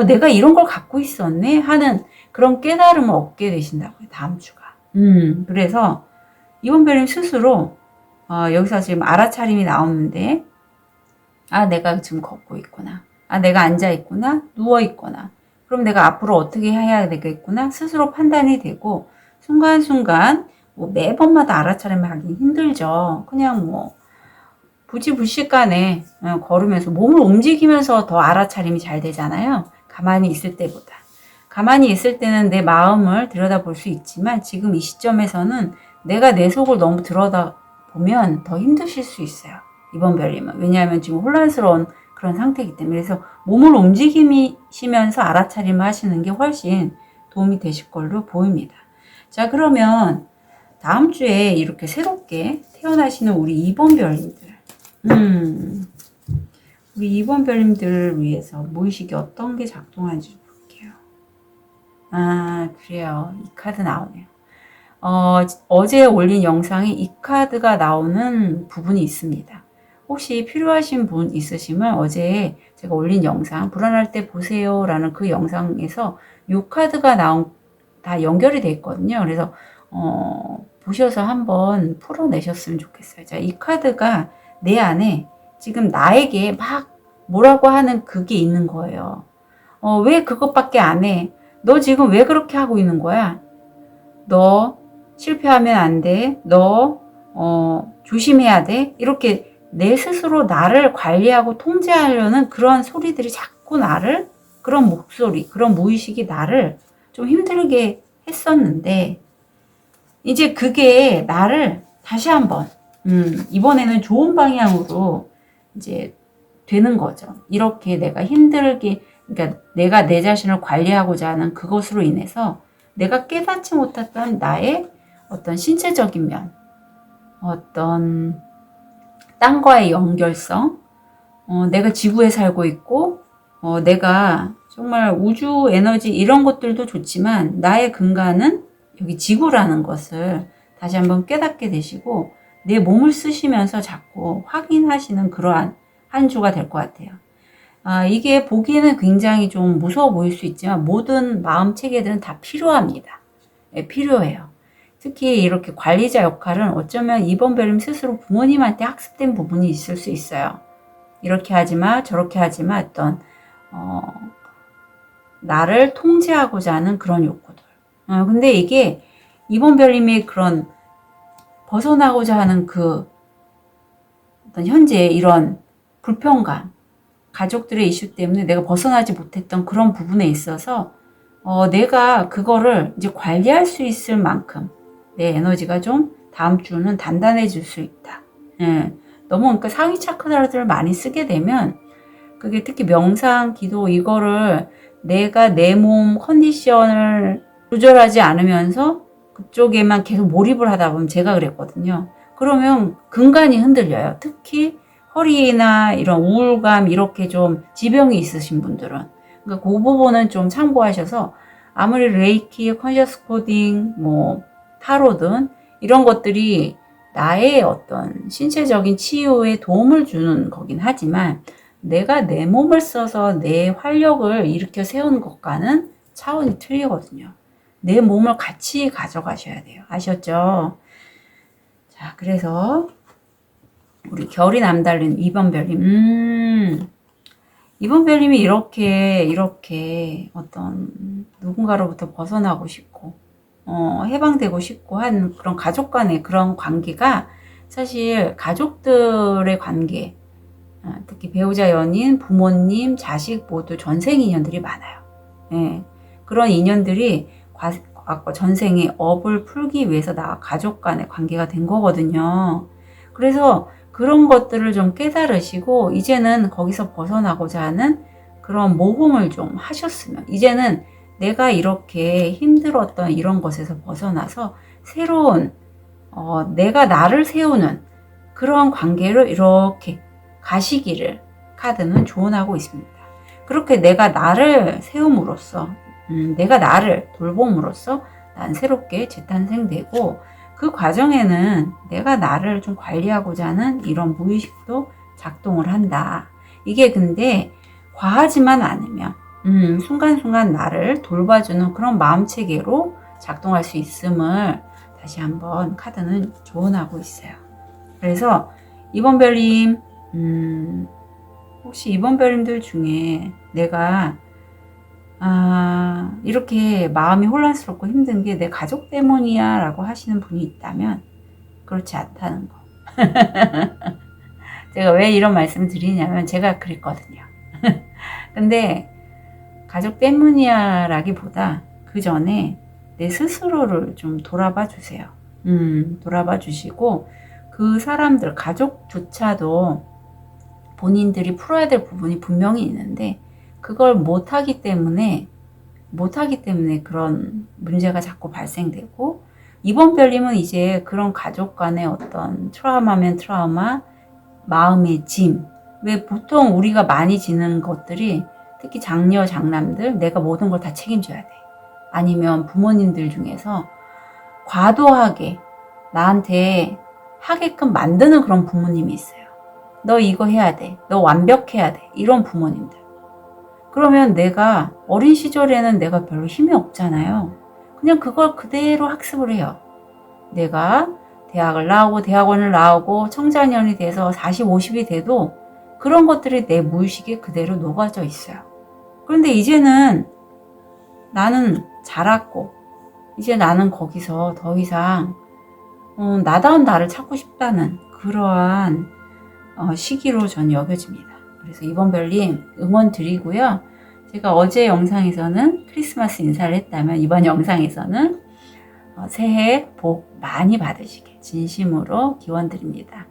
내가 이런 걸 갖고 있었네 하는 그런 깨달음을 얻게 되신다고요. 다음 주가. 그래서 이번 별님 스스로 여기서 지금 알아차림이 나오는데 내가 지금 걷고 있구나. 내가 앉아 있구나. 누워 있구나. 그럼 내가 앞으로 어떻게 해야 되겠구나. 스스로 판단이 되고 순간순간 매번마다 알아차림을 하기 힘들죠. 그냥 부지불식간에 걸으면서 몸을 움직이면서 더 알아차림이 잘 되잖아요. 가만히 있을 때보다. 가만히 있을 때는 내 마음을 들여다볼 수 있지만 지금 이 시점에서는 내가 내 속을 너무 들여다보면 더 힘드실 수 있어요. 이번 별님은. 왜냐하면 지금 혼란스러운 그런 상태이기 때문에. 그래서 몸을 움직이시면서 알아차림을 하시는 게 훨씬 도움이 되실 걸로 보입니다. 자, 그러면 다음 주에 이렇게 새롭게 태어나시는 우리 2번 별님들. 우리 2번 별님들을 위해서 무의식이 어떤 게 작동하는지 볼게요. 그래요. 이 카드 나오네요. 어제 올린 영상에 이 카드가 나오는 부분이 있습니다. 혹시 필요하신 분 있으시면 어제 제가 올린 영상 불안할 때 보세요 라는 그 영상에서 이 카드가 다 연결이 돼 있거든요. 그래서 보셔서 한번 풀어내셨으면 좋겠어요. 자, 이 카드가 내 안에 지금 나에게 막 뭐라고 하는 그게 있는 거예요. 왜 그것밖에 안 해? 너 지금 왜 그렇게 하고 있는 거야? 너 실패하면 안 돼. 너 조심해야 돼. 이렇게 내 스스로 나를 관리하고 통제하려는 그런 소리들이 자꾸 나를, 그런 목소리, 그런 무의식이 나를 좀 힘들게 했었는데 이제 그게 나를 다시 한번 이번에는 좋은 방향으로 이제 되는 거죠. 이렇게 내가 힘들게, 그러니까 내가 내 자신을 관리하고자 하는 그것으로 인해서 내가 깨닫지 못했던 나의 어떤 신체적인 면, 어떤 땅과의 연결성, 내가 지구에 살고 있고, 내가 정말 우주 에너지 이런 것들도 좋지만 나의 근간은 여기 지구라는 것을 다시 한번 깨닫게 되시고 내 몸을 쓰시면서 자꾸 확인하시는 그러한 한 주가 될 것 같아요. 이게 보기에는 굉장히 좀 무서워 보일 수 있지만 모든 마음 체계들은 다 필요합니다. 필요해요. 특히 이렇게 관리자 역할은 어쩌면 이번 별님 스스로 부모님한테 학습된 부분이 있을 수 있어요. 이렇게 하지마, 저렇게 하지마 했던 나를 통제하고자 하는 그런 욕구들. 근데 이게 이번 별님의 그런 벗어나고자 하는 그 어떤 현재 이런 불평감, 가족들의 이슈 때문에 내가 벗어나지 못했던 그런 부분에 있어서 내가 그거를 이제 관리할 수 있을 만큼 내 에너지가 좀 다음 주는 단단해질 수 있다. 너무 그러니까 상위 차크라들을 많이 쓰게 되면 그게 특히 명상, 기도 이거를 내가 내 몸 컨디션을 조절하지 않으면서 그쪽에만 계속 몰입을 하다 보면 제가 그랬거든요. 그러면 근간이 흔들려요. 특히 허리나 이런 우울감 이렇게 좀 지병이 있으신 분들은 그러니까 그 부분은 좀 참고하셔서 아무리 레이키, 컨셔스 코딩, 타로든 이런 것들이 나의 어떤 신체적인 치유에 도움을 주는 거긴 하지만 내가 내 몸을 써서 내 활력을 일으켜 세우는 것과는 차원이 틀리거든요. 내 몸을 같이 가져가셔야 돼요. 아셨죠? 자, 그래서 우리 결이 남달린 2번 별님. 2번 별님이 이렇게 어떤 누군가로부터 벗어나고 싶고 해방되고 싶고 한 그런 가족 간의 그런 관계가 사실 가족들의 관계, 특히 배우자, 연인, 부모님, 자식 모두 전생 인연들이 많아요. 그런 인연들이 전생의 업을 풀기 위해서 나와 가족 간의 관계가 된 거거든요. 그래서 그런 것들을 좀 깨달으시고 이제는 거기서 벗어나고자 하는 그런 모험을 좀 하셨으면, 이제는 내가 이렇게 힘들었던 이런 것에서 벗어나서 새로운 내가 나를 세우는 그런 관계로 이렇게 가시기를 카드는 조언하고 있습니다. 그렇게 내가 나를 세움으로써 내가 나를 돌봄으로써 난 새롭게 재탄생되고 그 과정에는 내가 나를 좀 관리하고자 하는 이런 무의식도 작동을 한다. 이게 근데 과하지만 않으면 순간순간 나를 돌봐주는 그런 마음체계로 작동할 수 있음을 다시 한번 카드는 조언하고 있어요. 그래서 2번 별님, 혹시 2번 별님들 중에 내가 이렇게 마음이 혼란스럽고 힘든 게 내 가족 때문이야 라고 하시는 분이 있다면 그렇지 않다는 거. 제가 왜 이런 말씀을 드리냐면 제가 그랬거든요. 근데 가족 때문이야 라기보다 그 전에 내 스스로를 좀 돌아봐 주세요. 돌아봐 주시고 그 사람들, 가족조차도 본인들이 풀어야 될 부분이 분명히 있는데 그걸 못하기 때문에 그런 문제가 자꾸 발생되고, 이번 별님은 이제 그런 가족 간의 어떤 트라우마면 트라우마, 마음의 짐, 왜 보통 우리가 많이 지는 것들이 특히 장녀, 장남들, 내가 모든 걸 다 책임져야 돼. 아니면 부모님들 중에서 과도하게 나한테 하게끔 만드는 그런 부모님이 있어요. 너 이거 해야 돼. 너 완벽해야 돼. 이런 부모님들. 그러면 내가 어린 시절에는 내가 별로 힘이 없잖아요. 그냥 그걸 그대로 학습을 해요. 내가 대학을 나오고 대학원을 나오고 청소년이 돼서 40, 50이 돼도 그런 것들이 내 무의식에 그대로 녹아져 있어요. 그런데 이제는 나는 자랐고 이제 나는 거기서 더 이상 나다운 나를 찾고 싶다는 그러한 시기로 전 여겨집니다. 그래서 이번 별님 응원 드리고요. 제가 어제 영상에서는 크리스마스 인사를 했다면 이번 영상에서는 새해 복 많이 받으시게 진심으로 기원 드립니다.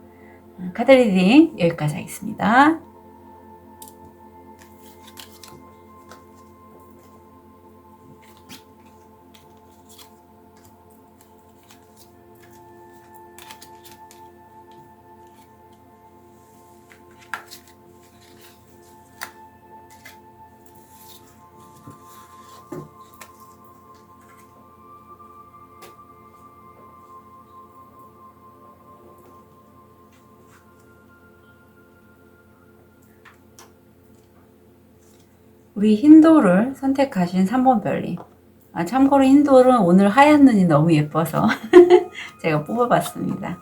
카드 리딩 여기까지 하겠습니다. 우리 힌도를 선택하신 3번 별님. 참고로 힌도는 오늘 하얀 눈이 너무 예뻐서 제가 뽑아봤습니다.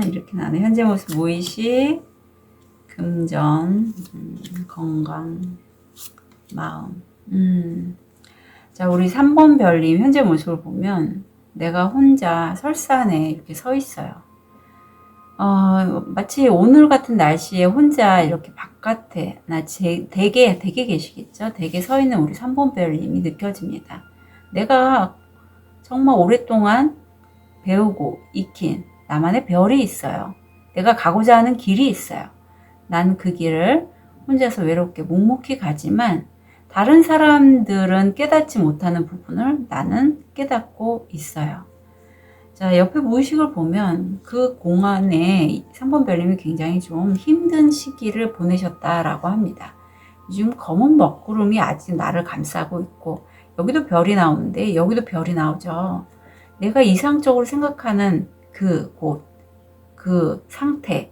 이렇게 나네. 현재 모습, 무의식, 금전, 건강, 마음. 자, 우리 3번 별님 현재 모습을 보면 내가 혼자 설산에 이렇게 서 있어요. 마치 오늘 같은 날씨에 혼자 이렇게 바깥에, 댁에 계시겠죠? 댁에 서 있는 우리 3번 별님이 느껴집니다. 내가 정말 오랫동안 배우고 익힌 나만의 별이 있어요. 내가 가고자 하는 길이 있어요. 난 그 길을 혼자서 외롭게 묵묵히 가지만 다른 사람들은 깨닫지 못하는 부분을 나는 깨닫고 있어요. 자, 옆에 무의식을 보면 그 공안에 3번 별님이 굉장히 좀 힘든 시기를 보내셨다라고 합니다. 요즘 검은 먹구름이 아직 나를 감싸고 있고 여기도 별이 나오는데 여기도 별이 나오죠. 내가 이상적으로 생각하는 그 곳, 그 상태,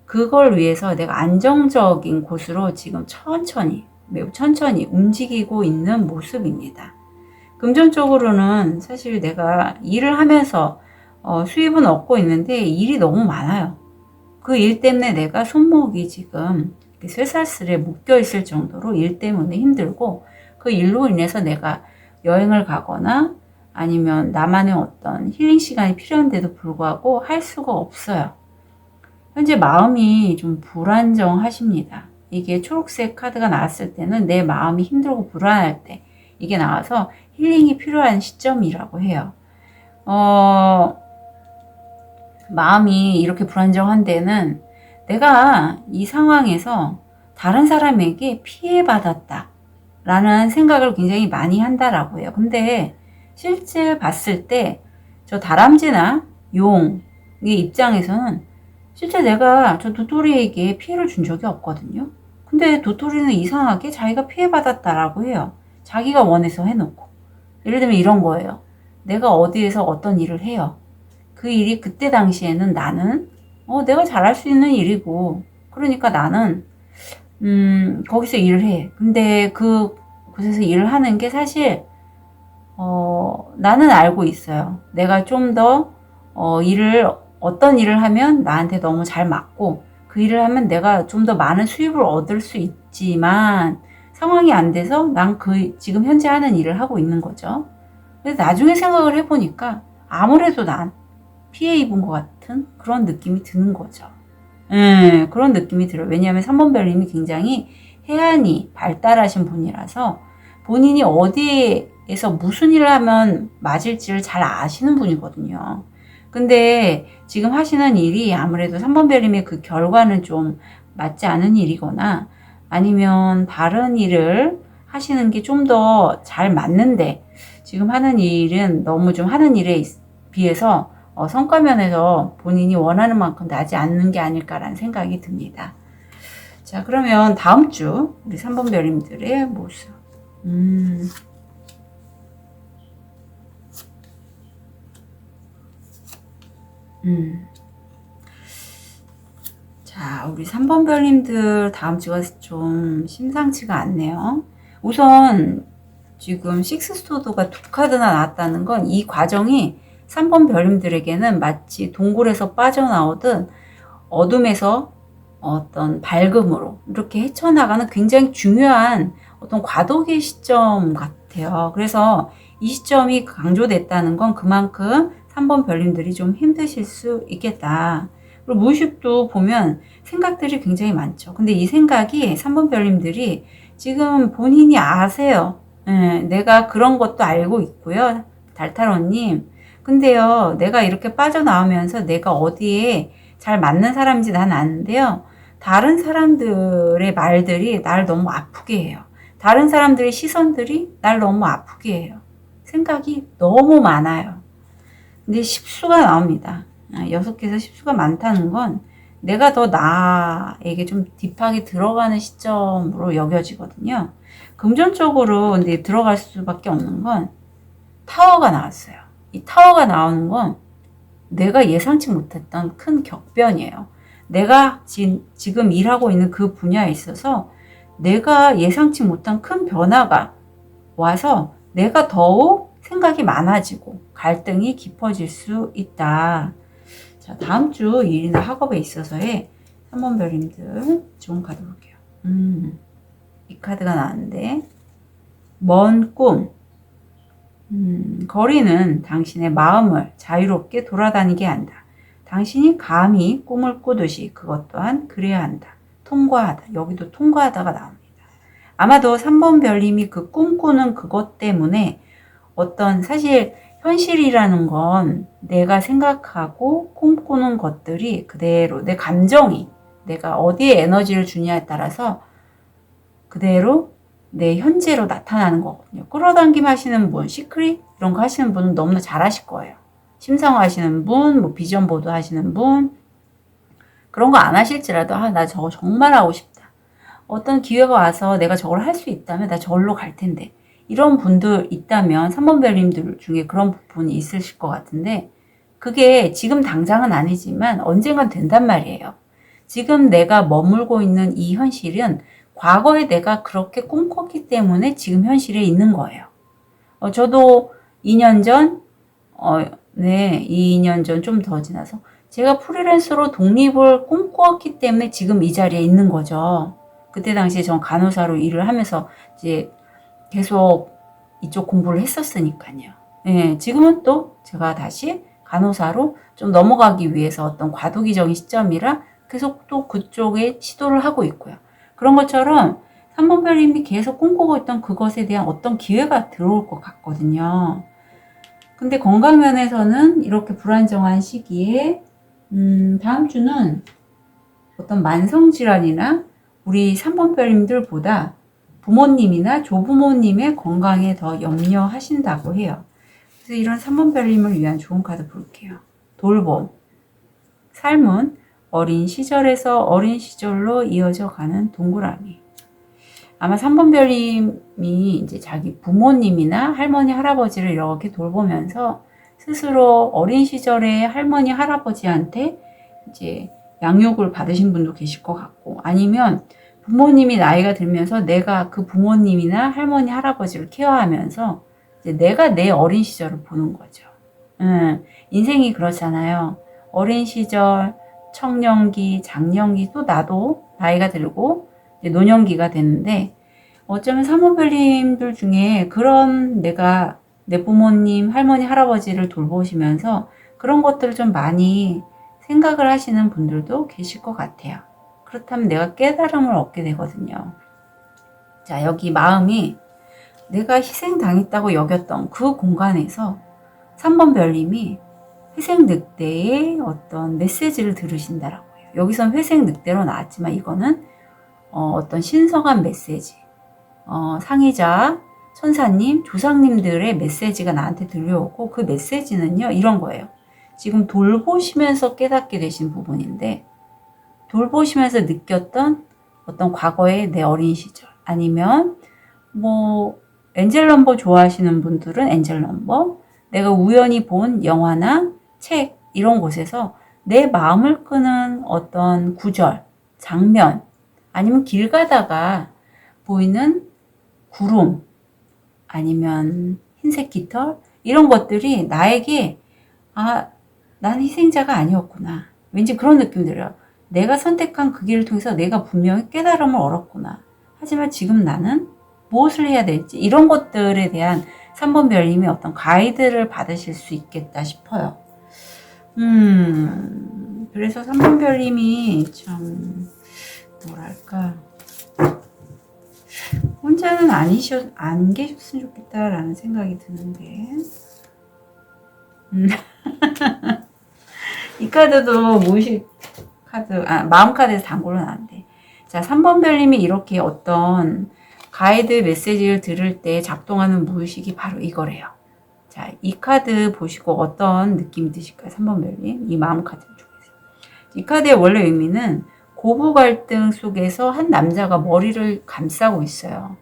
그걸 위해서 내가 안정적인 곳으로 지금 매우 천천히 움직이고 있는 모습입니다. 금전적으로는 사실 내가 일을 하면서 수입은 얻고 있는데 일이 너무 많아요. 그 일 때문에 내가 손목이 지금 쇠사슬에 묶여 있을 정도로 일 때문에 힘들고 그 일로 인해서 내가 여행을 가거나 아니면 나만의 어떤 힐링 시간이 필요한데도 불구하고 할 수가 없어요. 현재 마음이 좀 불안정하십니다. 이게 초록색 카드가 나왔을 때는 내 마음이 힘들고 불안할 때 이게 나와서 힐링이 필요한 시점이라고 해요. 마음이 이렇게 불안정한 데는 내가 이 상황에서 다른 사람에게 피해받았다 라는 생각을 굉장히 많이 한다라고 해요. 근데 실제 봤을 때 저 다람쥐나 용의 입장에서는 실제 내가 저 도토리에게 피해를 준 적이 없거든요. 근데 도토리는 이상하게 자기가 피해받았다라고 해요. 자기가 원해서 해놓고. 예를 들면 이런 거예요. 내가 어디에서 어떤 일을 해요. 그 일이 그때 당시에는 나는 내가 잘할 수 있는 일이고 그러니까 나는 거기서 일을 해. 근데 그곳에서 일을 하는 게 사실, 나는 알고 있어요. 내가 좀 더, 어떤 일을 하면 나한테 너무 잘 맞고, 그 일을 하면 내가 좀 더 많은 수입을 얻을 수 있지만, 상황이 안 돼서 난 지금 현재 하는 일을 하고 있는 거죠. 근데 나중에 생각을 해보니까, 아무래도 난 피해 입은 것 같은 그런 느낌이 드는 거죠. 그런 느낌이 들어요. 왜냐하면 3번 별님이 굉장히 해안이 발달하신 분이라서 본인이 어디에서 무슨 일을 하면 맞을지를 잘 아시는 분이거든요. 근데 지금 하시는 일이 아무래도 3번 별님의 그 결과는 좀 맞지 않은 일이거나 아니면 다른 일을 하시는 게 좀 더 잘 맞는데 지금 하는 일은 너무 좀 하는 일에 비해서 성과 면에서 본인이 원하는 만큼 나지 않는 게 아닐까라는 생각이 듭니다. 자, 그러면 다음 주 우리 3번 별님들의 모습. 자, 우리 3번 별님들 다음 주가 좀 심상치가 않네요. 우선 지금 식스소드가 두 카드나 나왔다는 건 이 과정이 3번 별님들에게는 마치 동굴에서 빠져나오듯 어둠에서 어떤 밝음으로 이렇게 헤쳐나가는 굉장히 중요한 어떤 과도기의 시점 같아요. 그래서 이 시점이 강조됐다는 건 그만큼 3번 별님들이 좀 힘드실 수 있겠다. 그리고 무의식도 보면 생각들이 굉장히 많죠. 근데 이 생각이 3번 별님들이 지금 본인이 아세요. 내가 그런 것도 알고 있고요. 달타로님. 근데요, 내가 이렇게 빠져나오면서 내가 어디에 잘 맞는 사람인지 난 아는데요. 다른 사람들의 말들이 날 너무 아프게 해요. 다른 사람들의 시선들이 날 너무 아프게 해요. 생각이 너무 많아요. 근데 십수가 나옵니다. 6개에서 십수가 많다는 건 내가 더 나에게 좀 딥하게 들어가는 시점으로 여겨지거든요. 금전적으로 근데 들어갈 수밖에 없는 건 타워가 나왔어요. 이 타워가 나오는 건 내가 예상치 못했던 큰 격변이에요. 내가 지금 일하고 있는 그 분야에 있어서 내가 예상치 못한 큰 변화가 와서 내가 더욱 생각이 많아지고 갈등이 깊어질 수 있다. 자, 다음 주 일이나 학업에 있어서의 3번 별님들 좋은 카드 볼게요. 이 카드가 나왔는데 먼 꿈. 거리는 당신의 마음을 자유롭게 돌아다니게 한다. 당신이 감히 꿈을 꾸듯이 그것 또한 그래야 한다. 통과하다. 여기도 통과하다가 나옵니다. 아마도 3번 별님이 그 꿈꾸는 그것 때문에 어떤 사실 현실이라는 건 내가 생각하고 꿈꾸는 것들이 그대로 내 감정이 내가 어디에 에너지를 주냐에 따라서 그대로 내 현재로 나타나는 거거든요. 끌어당김 하시는 분, 시크릿 이런 거 하시는 분은 너무나 잘하실 거예요. 심상화 하시는 분, 뭐 비전 보드 하시는 분 그런 거 안 하실지라도 나 저거 정말 하고 싶다. 어떤 기회가 와서 내가 저걸 할 수 있다면 나 저걸로 갈 텐데 이런 분들 있다면 3번 별님들 중에 그런 부분이 있으실 것 같은데 그게 지금 당장은 아니지만 언젠간 된단 말이에요. 지금 내가 머물고 있는 이 현실은 과거에 내가 그렇게 꿈꿨기 때문에 지금 현실에 있는 거예요. 저도 2년 전, 2년 전 좀 더 지나서 제가 프리랜서로 독립을 꿈꾸었기 때문에 지금 이 자리에 있는 거죠. 그때 당시에 전 간호사로 일을 하면서 이제 계속 이쪽 공부를 했었으니까요. 지금은 또 제가 다시 간호사로 좀 넘어가기 위해서 어떤 과도기적인 시점이라 계속 또 그쪽에 시도를 하고 있고요. 그런 것처럼 3번 별님이 계속 꿈꾸고 있던 그것에 대한 어떤 기회가 들어올 것 같거든요. 근데 건강 면에서는 이렇게 불안정한 시기에 다음 주는 어떤 만성질환이나 우리 3번 별님들보다 부모님이나 조부모님의 건강에 더 염려하신다고 해요. 그래서 이런 3번 별님을 위한 좋은 카드 볼게요. 돌봄. 삶은 어린 시절에서 어린 시절로 이어져 가는 동그라미. 아마 3번 별님이 이제 자기 부모님이나 할머니, 할아버지를 이렇게 돌보면서 스스로 어린 시절에 할머니, 할아버지한테 이제 양육을 받으신 분도 계실 것 같고, 아니면 부모님이 나이가 들면서 내가 그 부모님이나 할머니, 할아버지를 케어하면서 이제 내가 내 어린 시절을 보는 거죠. 인생이 그렇잖아요. 어린 시절, 청년기, 장년기, 또 나도 나이가 들고 이제 노년기가 됐는데 어쩌면 사모별님들 중에 그런 내가 내 부모님, 할머니, 할아버지를 돌보시면서 그런 것들을 좀 많이 생각을 하시는 분들도 계실 것 같아요. 그렇다면 내가 깨달음을 얻게 되거든요. 자, 여기 마음이 내가 희생당했다고 여겼던 그 공간에서 3번 별님이 회색 늑대의 어떤 메시지를 들으신다라고 해요. 여기선 회색 늑대로 나왔지만 이거는 어떤 신성한 메시지, 상의자, 천사님, 조상님들의 메시지가 나한테 들려오고 그 메시지는요 이런 거예요. 지금 돌보시면서 깨닫게 되신 부분인데 돌보시면서 느꼈던 어떤 과거의 내 어린 시절 아니면 뭐 엔젤 넘버 좋아하시는 분들은 엔젤 넘버, 내가 우연히 본 영화나 책 이런 곳에서 내 마음을 끄는 어떤 구절, 장면 아니면 길 가다가 보이는 구름 아니면 흰색 깃털 이런 것들이 나에게 난 희생자가 아니었구나. 왠지 그런 느낌이 들어요. 내가 선택한 그 길을 통해서 내가 분명히 깨달음을 얻었구나. 하지만 지금 나는 무엇을 해야 될지 이런 것들에 대한 3번 별님이 어떤 가이드를 받으실 수 있겠다 싶어요. 그래서 3번 별님이 참 뭐랄까 혼자는 안 계셨으면 좋겠다라는 생각이 드는데 이 카드도 무의식 카드, 마음 카드에서 단골은 안 돼. 자, 3번 별님이 이렇게 어떤 가이드 메시지를 들을 때 작동하는 무의식이 바로 이거래요. 자, 이 카드 보시고 어떤 느낌이 드실까요? 3번 별님. 이 마음 카드 중에서. 이 카드의 원래 의미는 고부 갈등 속에서 한 남자가 머리를 감싸고 있어요.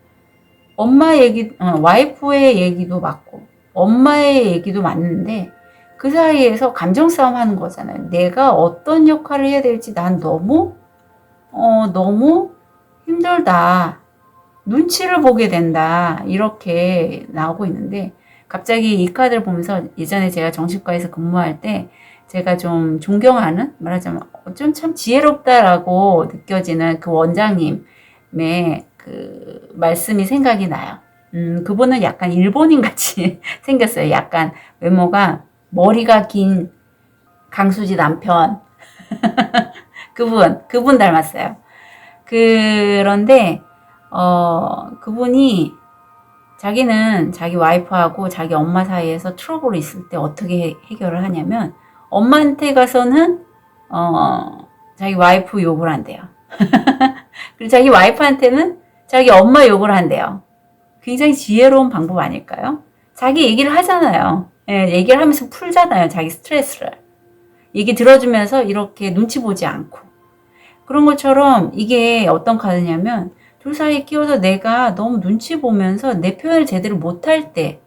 엄마 얘기, 와이프의 얘기도 맞고, 엄마의 얘기도 맞는데, 그 사이에서 감정 싸움 하는 거잖아요. 내가 어떤 역할을 해야 될지 난 너무 힘들다. 눈치를 보게 된다. 이렇게 나오고 있는데, 갑자기 이 카드를 보면서 예전에 제가 정신과에서 근무할 때 제가 좀 존경하는, 말하자면 좀 참 지혜롭다라고 느껴지는 그 원장님의 그 말씀이 생각이 나요. 그분은 약간 일본인 같이 생겼어요. 약간 외모가 머리가 긴 강수지 남편. 그분 닮았어요. 그런데, 그분이 자기는 자기 와이프하고 자기 엄마 사이에서 트러블이 있을 때 어떻게 해결을 하냐면, 엄마한테 가서는, 자기 와이프 욕을 한대요. 그리고 자기 와이프한테는 자기 엄마 욕을 한대요. 굉장히 지혜로운 방법 아닐까요? 자기 얘기를 하잖아요. 예, 얘기를 하면서 풀잖아요. 자기 스트레스를. 얘기 들어주면서 이렇게 눈치 보지 않고. 그런 것처럼 이게 어떤 카드냐면 둘 사이에 끼워서 내가 너무 눈치 보면서 내 표현을 제대로 못할 때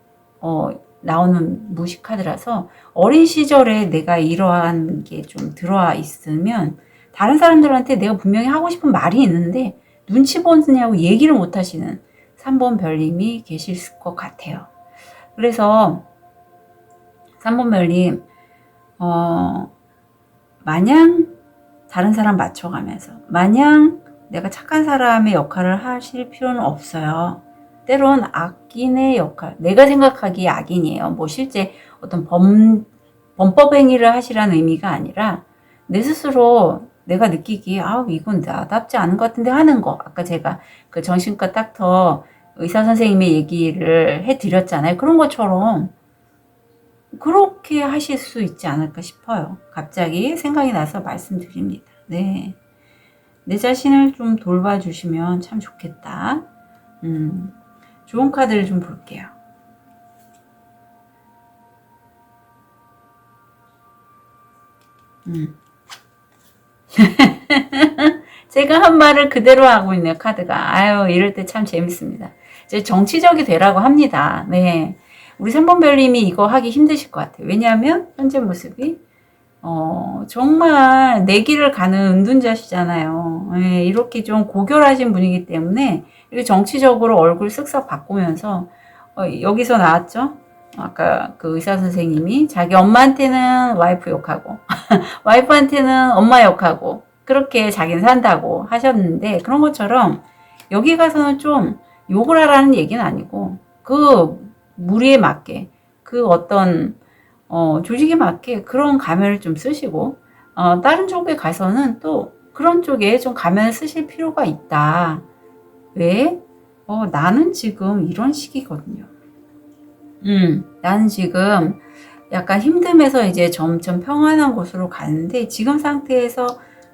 나오는 무식 카드라서 어린 시절에 내가 이러한 게 좀 들어와 있으면 다른 사람들한테 내가 분명히 하고 싶은 말이 있는데 눈치 보느냐고 얘기를 못 하시는 3번 별님이 계실 것 같아요. 그래서 3번 별님 마냥 다른 사람 맞춰가면서 마냥 내가 착한 사람의 역할을 하실 필요는 없어요. 때론 악인의 역할, 내가 생각하기에 악인이에요. 뭐 실제 어떤 범법 행위를 하시라는 의미가 아니라 내 스스로 내가 느끼기에 이건 나답지 않은 것 같은데 하는 거. 아까 제가 그 정신과 닥터 의사 선생님의 얘기를 해드렸잖아요. 그런 것처럼 그렇게 하실 수 있지 않을까 싶어요. 갑자기 생각이 나서 말씀드립니다. 네. 내 자신을 좀 돌봐주시면 참 좋겠다. 좋은 카드를 좀 볼게요. 제가 한 말을 그대로 하고 있네요, 카드가. 이럴 때 참 재밌습니다. 이제 정치적이 되라고 합니다. 네. 우리 3번 별님이 이거 하기 힘드실 것 같아요. 왜냐하면 현재 모습이 정말 내 길을 가는 은둔자시잖아요. 예, 이렇게 좀 고결하신 분이기 때문에 이렇게 정치적으로 얼굴 쓱싹 바꾸면서 여기서 나왔죠? 아까 그 의사 선생님이 자기 엄마한테는 와이프 욕하고 와이프한테는 엄마 욕하고 그렇게 자기는 산다고 하셨는데 그런 것처럼 여기 가서는 좀 욕을 하라는 얘기는 아니고 그 무리에 맞게 그 어떤 조직에 맞게 그런 가면을 좀 쓰시고 다른 쪽에 가서는 또 그런 쪽에 좀 가면을 쓰실 필요가 있다. 왜? 나는 지금 이런 시기거든요. 나는 지금 약간 힘듦에서 이제 점점 평안한 곳으로 가는데 지금 상태에서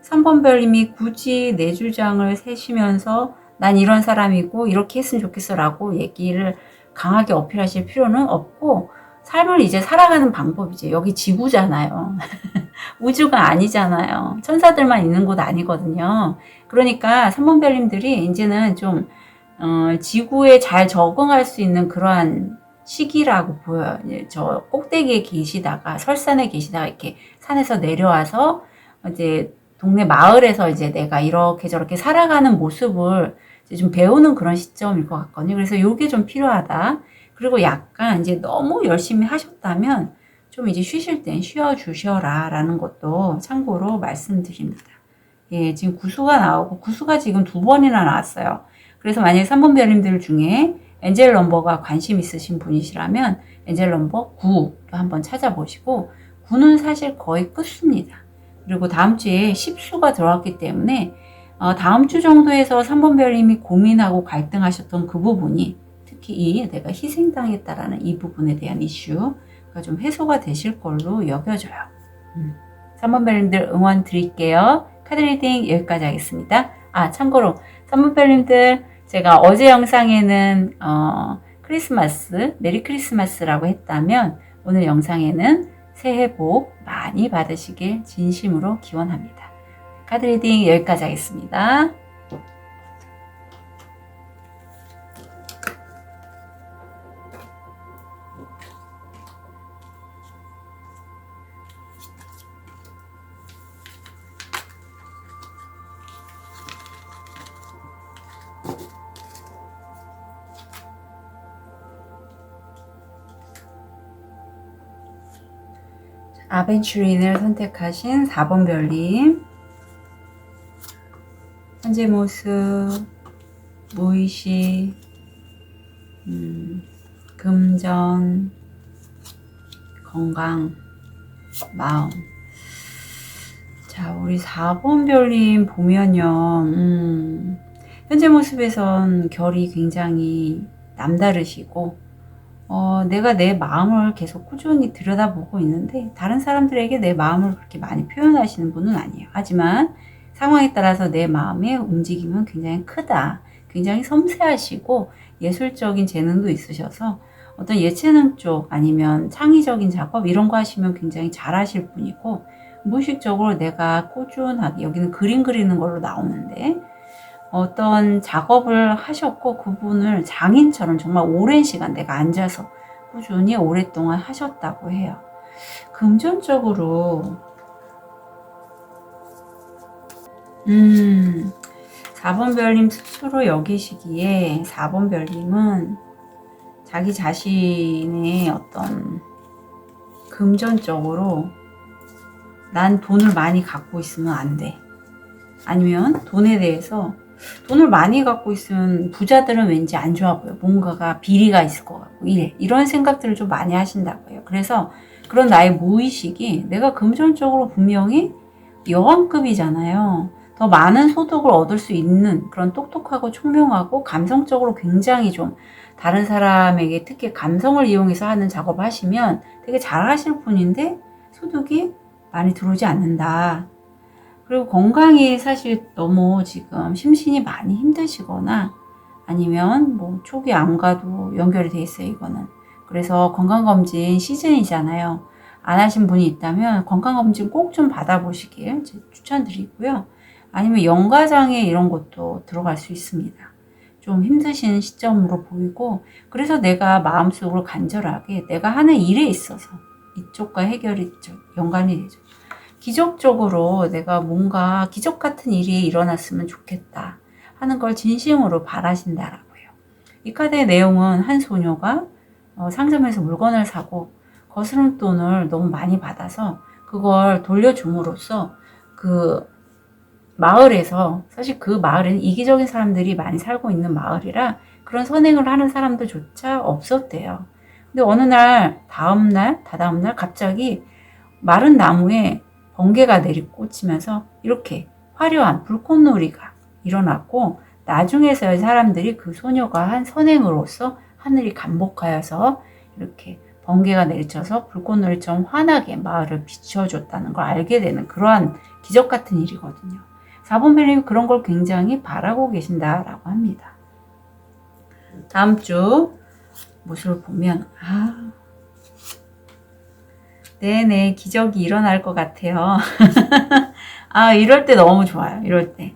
3번 별님이 굳이 내 주장을 세시면서 난 이런 사람이고 이렇게 했으면 좋겠어 라고 얘기를 강하게 어필하실 필요는 없고 삶을 이제 살아가는 방법이지. 여기 지구잖아요. 우주가 아니잖아요. 천사들만 있는 곳 아니거든요. 그러니까 3번 별님들이 이제는 좀 지구에 잘 적응할 수 있는 그러한 시기라고 보여요. 저 꼭대기에 계시다가 설산에 계시다가 이렇게 산에서 내려와서 이제 동네 마을에서 이제 내가 이렇게 저렇게 살아가는 모습을 이제 좀 배우는 그런 시점일 것 같거든요. 그래서 이게 좀 필요하다. 그리고 약간 이제 너무 열심히 하셨다면 좀 이제 쉬실 땐 쉬어주셔라 라는 것도 참고로 말씀드립니다. 예, 지금 구수가 나오고 구수가 지금 2번이나 나왔어요. 그래서 만약에 3번 별님들 중에 엔젤 넘버가 관심 있으신 분이시라면 엔젤 넘버 9도 한번 찾아보시고 9는 사실 거의 끝입니다. 그리고 다음 주에 10수가 들어왔기 때문에 다음 주 정도에서 3번 별님이 고민하고 갈등하셨던 그 부분이 특히 이 내가 희생당했다라는 이 부분에 대한 이슈가 좀 해소가 되실 걸로 여겨져요. 3번 별님들 응원 드릴게요. 카드 리딩 여기까지 하겠습니다. 참고로 3번 별님들 제가 어제 영상에는 크리스마스, 메리 크리스마스라고 했다면 오늘 영상에는 새해 복 많이 받으시길 진심으로 기원합니다. 카드 리딩 여기까지 하겠습니다. 아벤츄린을 선택하신 4번 별님, 현재 모습, 무의식, 금전, 건강, 마음. 자, 우리 4번 별님 보면요, 현재 모습에선 결이 굉장히 남다르시고 내가 내 마음을 계속 꾸준히 들여다보고 있는데 다른 사람들에게 내 마음을 그렇게 많이 표현하시는 분은 아니에요. 하지만 상황에 따라서 내 마음의 움직임은 굉장히 크다. 굉장히 섬세하시고 예술적인 재능도 있으셔서 어떤 예체능 쪽 아니면 창의적인 작업 이런 거 하시면 굉장히 잘하실 분이고 무의식적으로 내가 꾸준하게 여기는 그림 그리는 걸로 나오는데 어떤 작업을 하셨고 그분을 장인처럼 정말 오랜 시간 내가 앉아서 꾸준히 오랫동안 하셨다고 해요. 금전적으로 4번 별님 스스로 여기시기에 4번 별님은 자기 자신의 어떤 금전적으로 난 돈을 많이 갖고 있으면 안 돼. 아니면 돈에 대해서 돈을 많이 갖고 있으면 부자들은 왠지 안 좋아 보여. 뭔가가 비리가 있을 것 같고 이런 생각들을 좀 많이 하신다고 해요. 그래서 그런 나의 무의식이 내가 금전적으로 분명히 여왕급이잖아요. 더 많은 소득을 얻을 수 있는 그런 똑똑하고 총명하고 감성적으로 굉장히 좀 다른 사람에게 특히 감성을 이용해서 하는 작업을 하시면 되게 잘 하실 분인데 소득이 많이 들어오지 않는다. 그리고 건강이 사실 너무 지금 심신이 많이 힘드시거나 아니면 뭐 초기 암과도 연결이 돼 있어요, 이거는. 그래서 건강검진 시즌이잖아요. 안 하신 분이 있다면 건강검진 꼭 좀 받아보시길 추천드리고요. 아니면 영가장애 이런 것도 들어갈 수 있습니다. 좀 힘드신 시점으로 보이고 그래서 내가 마음속으로 간절하게 내가 하는 일에 있어서 이쪽과 해결이 연관이 되죠. 기적적으로 내가 뭔가 기적 같은 일이 일어났으면 좋겠다 하는 걸 진심으로 바라신다라고 해요. 이 카드의 내용은 한 소녀가 상점에서 물건을 사고 거스름돈을 너무 많이 받아서 그걸 돌려줌으로써 그 마을에서, 사실 그 마을에는 이기적인 사람들이 많이 살고 있는 마을이라 그런 선행을 하는 사람들조차 없었대요. 근데 어느 날, 다다음날 갑자기 마른 나무에 번개가 내리꽂히면서 이렇게 화려한 불꽃놀이가 일어났고, 나중에서야 사람들이 그 소녀가 한 선행으로서 하늘이 간복하여서 이렇게 번개가 내리쳐서 불꽃놀이처럼 환하게 마을을 비춰줬다는 걸 알게 되는 그러한 기적 같은 일이거든요. 4번 벨님이 그런 걸 굉장히 바라고 계신다라고 합니다. 다음 주 모습을 보면 네네, 기적이 일어날 것 같아요. 이럴 때 너무 좋아요. 이럴 때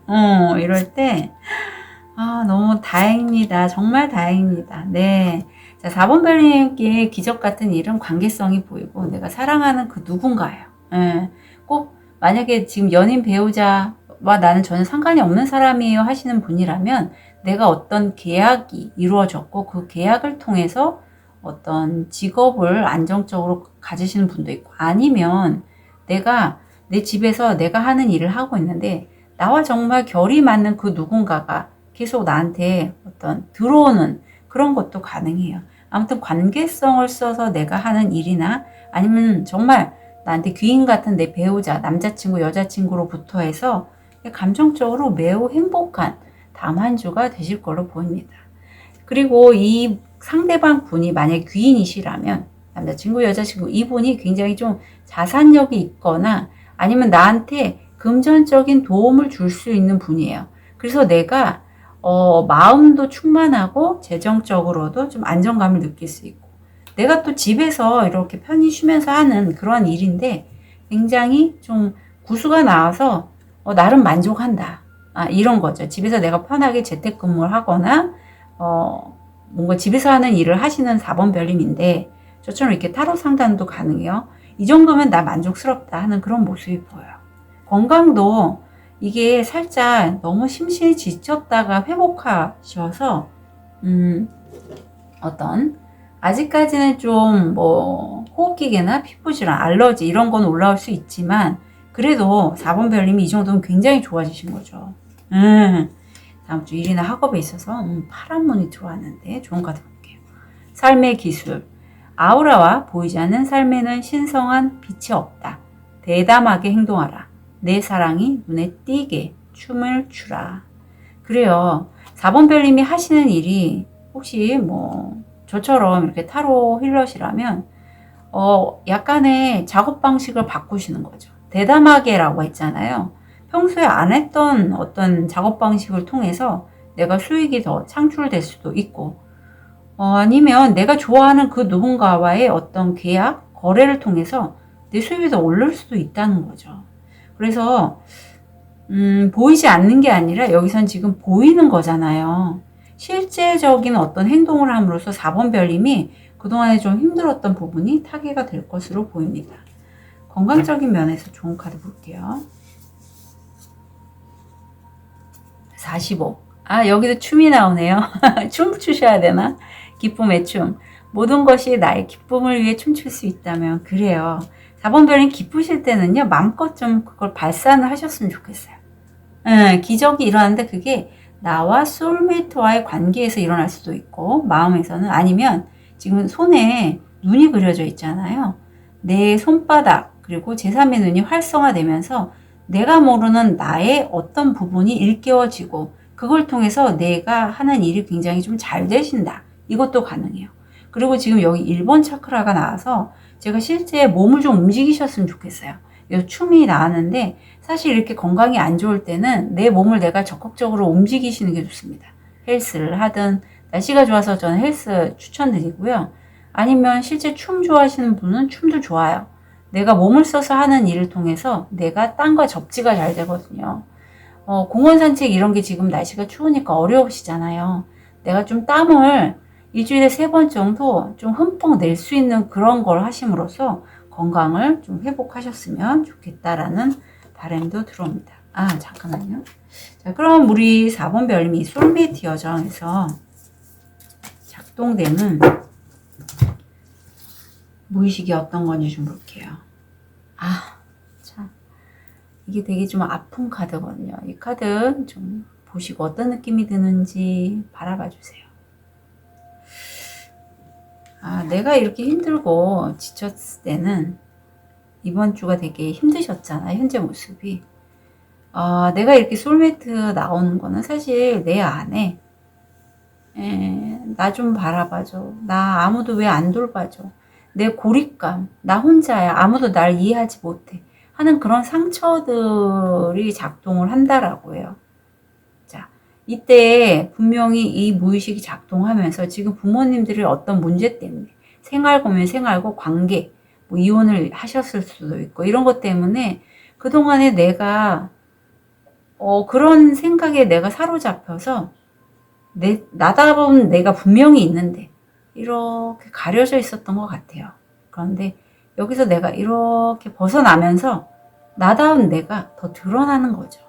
너무 다행입니다. 정말 다행입니다. 네. 자, 4번 벨님께 기적 같은 일은 관계성이 보이고 내가 사랑하는 그 누군가예요. 꼭 만약에 지금 연인 배우자와 나는 전혀 상관이 없는 사람이에요 하시는 분이라면 내가 어떤 계약이 이루어졌고 그 계약을 통해서 어떤 직업을 안정적으로 가지시는 분도 있고, 아니면 내가 내 집에서 내가 하는 일을 하고 있는데 나와 정말 결이 맞는 그 누군가가 계속 나한테 어떤 들어오는 그런 것도 가능해요. 아무튼 관계성을 써서 내가 하는 일이나 아니면 정말 나한테 귀인 같은 내 배우자, 남자친구, 여자친구로부터 해서 감정적으로 매우 행복한 다음 한 주가 되실 걸로 보입니다. 그리고 이 상대방 분이 만약에 귀인이시라면 남자친구, 여자친구 이분이 굉장히 좀 자산력이 있거나 아니면 나한테 금전적인 도움을 줄 수 있는 분이에요. 그래서 내가 마음도 충만하고 재정적으로도 좀 안정감을 느낄 수 있고, 내가 또 집에서 이렇게 편히 쉬면서 하는 그런 일인데 굉장히 좀 구수가 나와서 나름 만족한다. 이런 거죠. 집에서 내가 편하게 재택근무를 하거나 뭔가 집에서 하는 일을 하시는 4번 별님인데 저처럼 이렇게 타로 상담도 가능해요. 이 정도면 나 만족스럽다 하는 그런 모습이 보여요. 건강도 이게 살짝 너무 심신이 지쳤다가 회복하셔서 어떤 아직까지는 좀 뭐 호흡기계나 피부질환, 알러지 이런 건 올라올 수 있지만 그래도 4번 별님이 이 정도면 굉장히 좋아지신 거죠. 다음 주 일이나 학업에 있어서 파란 문이 들어왔는데 좋은 카드 볼게요. 삶의 기술. 아우라와 보이지 않는 삶에는 신성한 빛이 없다. 대담하게 행동하라. 내 사랑이 눈에 띄게 춤을 추라. 그래요. 4번 별님이 하시는 일이 혹시 뭐 저처럼 이렇게 타로 힐러시라면 약간의 작업 방식을 바꾸시는 거죠. 대담하게라고 했잖아요. 평소에 안 했던 어떤 작업 방식을 통해서 내가 수익이 더 창출될 수도 있고, 아니면 내가 좋아하는 그 누군가와의 어떤 계약, 거래를 통해서 내 수익이 더 오를 수도 있다는 거죠. 그래서 보이지 않는 게 아니라 여기선 지금 보이는 거잖아요. 실제적인 어떤 행동을 함으로써 4번 별님이 그동안에 좀 힘들었던 부분이 타개가 될 것으로 보입니다. 건강적인 면에서 좋은 카드 볼게요. 45. 여기도 춤이 나오네요. 춤 추셔야 되나? 기쁨의 춤. 모든 것이 나의 기쁨을 위해 춤출 수 있다면 그래요. 4번 별님 기쁘실 때는요, 마음껏 좀 그걸 발산을 하셨으면 좋겠어요. 기적이 일어나는데 그게 나와 소울메이트와의 관계에서 일어날 수도 있고, 마음에서는, 아니면 지금 손에 눈이 그려져 있잖아요. 내 손바닥 그리고 제3의 눈이 활성화되면서 내가 모르는 나의 어떤 부분이 일깨워지고 그걸 통해서 내가 하는 일이 굉장히 좀 잘 되신다. 이것도 가능해요. 그리고 지금 여기 1번 차크라가 나와서 제가 실제 몸을 좀 움직이셨으면 좋겠어요. 여기 춤이 나왔는데 사실 이렇게 건강이 안 좋을 때는 내 몸을 내가 적극적으로 움직이시는 게 좋습니다. 헬스를 하든, 날씨가 좋아서 저는 헬스 추천드리고요. 아니면 실제 춤 좋아하시는 분은 춤도 좋아요. 내가 몸을 써서 하는 일을 통해서 내가 땀과 접지가 잘 되거든요. 공원 산책 이런 게 지금 날씨가 추우니까 어려우시잖아요. 내가 좀 땀을 일주일에 3번 정도 좀 흠뻑 낼 수 있는 그런 걸 하심으로써 건강을 좀 회복하셨으면 좋겠다라는 바람도 들어옵니다. 아, 잠깐만요. 자, 그럼 우리 4번 별님이 소울메이트 여정에서 작동되는 무의식이 어떤 건지 좀 볼게요. 아, 참. 이게 되게 좀 아픈 카드거든요. 이 카드 좀 보시고 어떤 느낌이 드는지 바라봐 주세요. 아, 내가 이렇게 힘들고 지쳤을 때는 이번 주가 되게 힘드셨잖아, 현재 모습이. 내가 이렇게 소울메이트 나오는 거는 사실 내 안에 나 좀 바라봐줘. 나 아무도 왜 안 돌봐줘. 내 고립감, 나 혼자야. 아무도 날 이해하지 못해. 하는 그런 상처들이 작동을 한다라고 해요. 자, 이때 분명히 이 무의식이 작동하면서 지금 부모님들의 어떤 문제 때문에 생활고면 생활고 관계, 뭐 이혼을 하셨을 수도 있고 이런 것 때문에 그동안에 내가 그런 생각에 내가 사로잡혀서 나다운 내가 분명히 있는데 이렇게 가려져 있었던 것 같아요. 그런데 여기서 내가 이렇게 벗어나면서 나다운 내가 더 드러나는 거죠.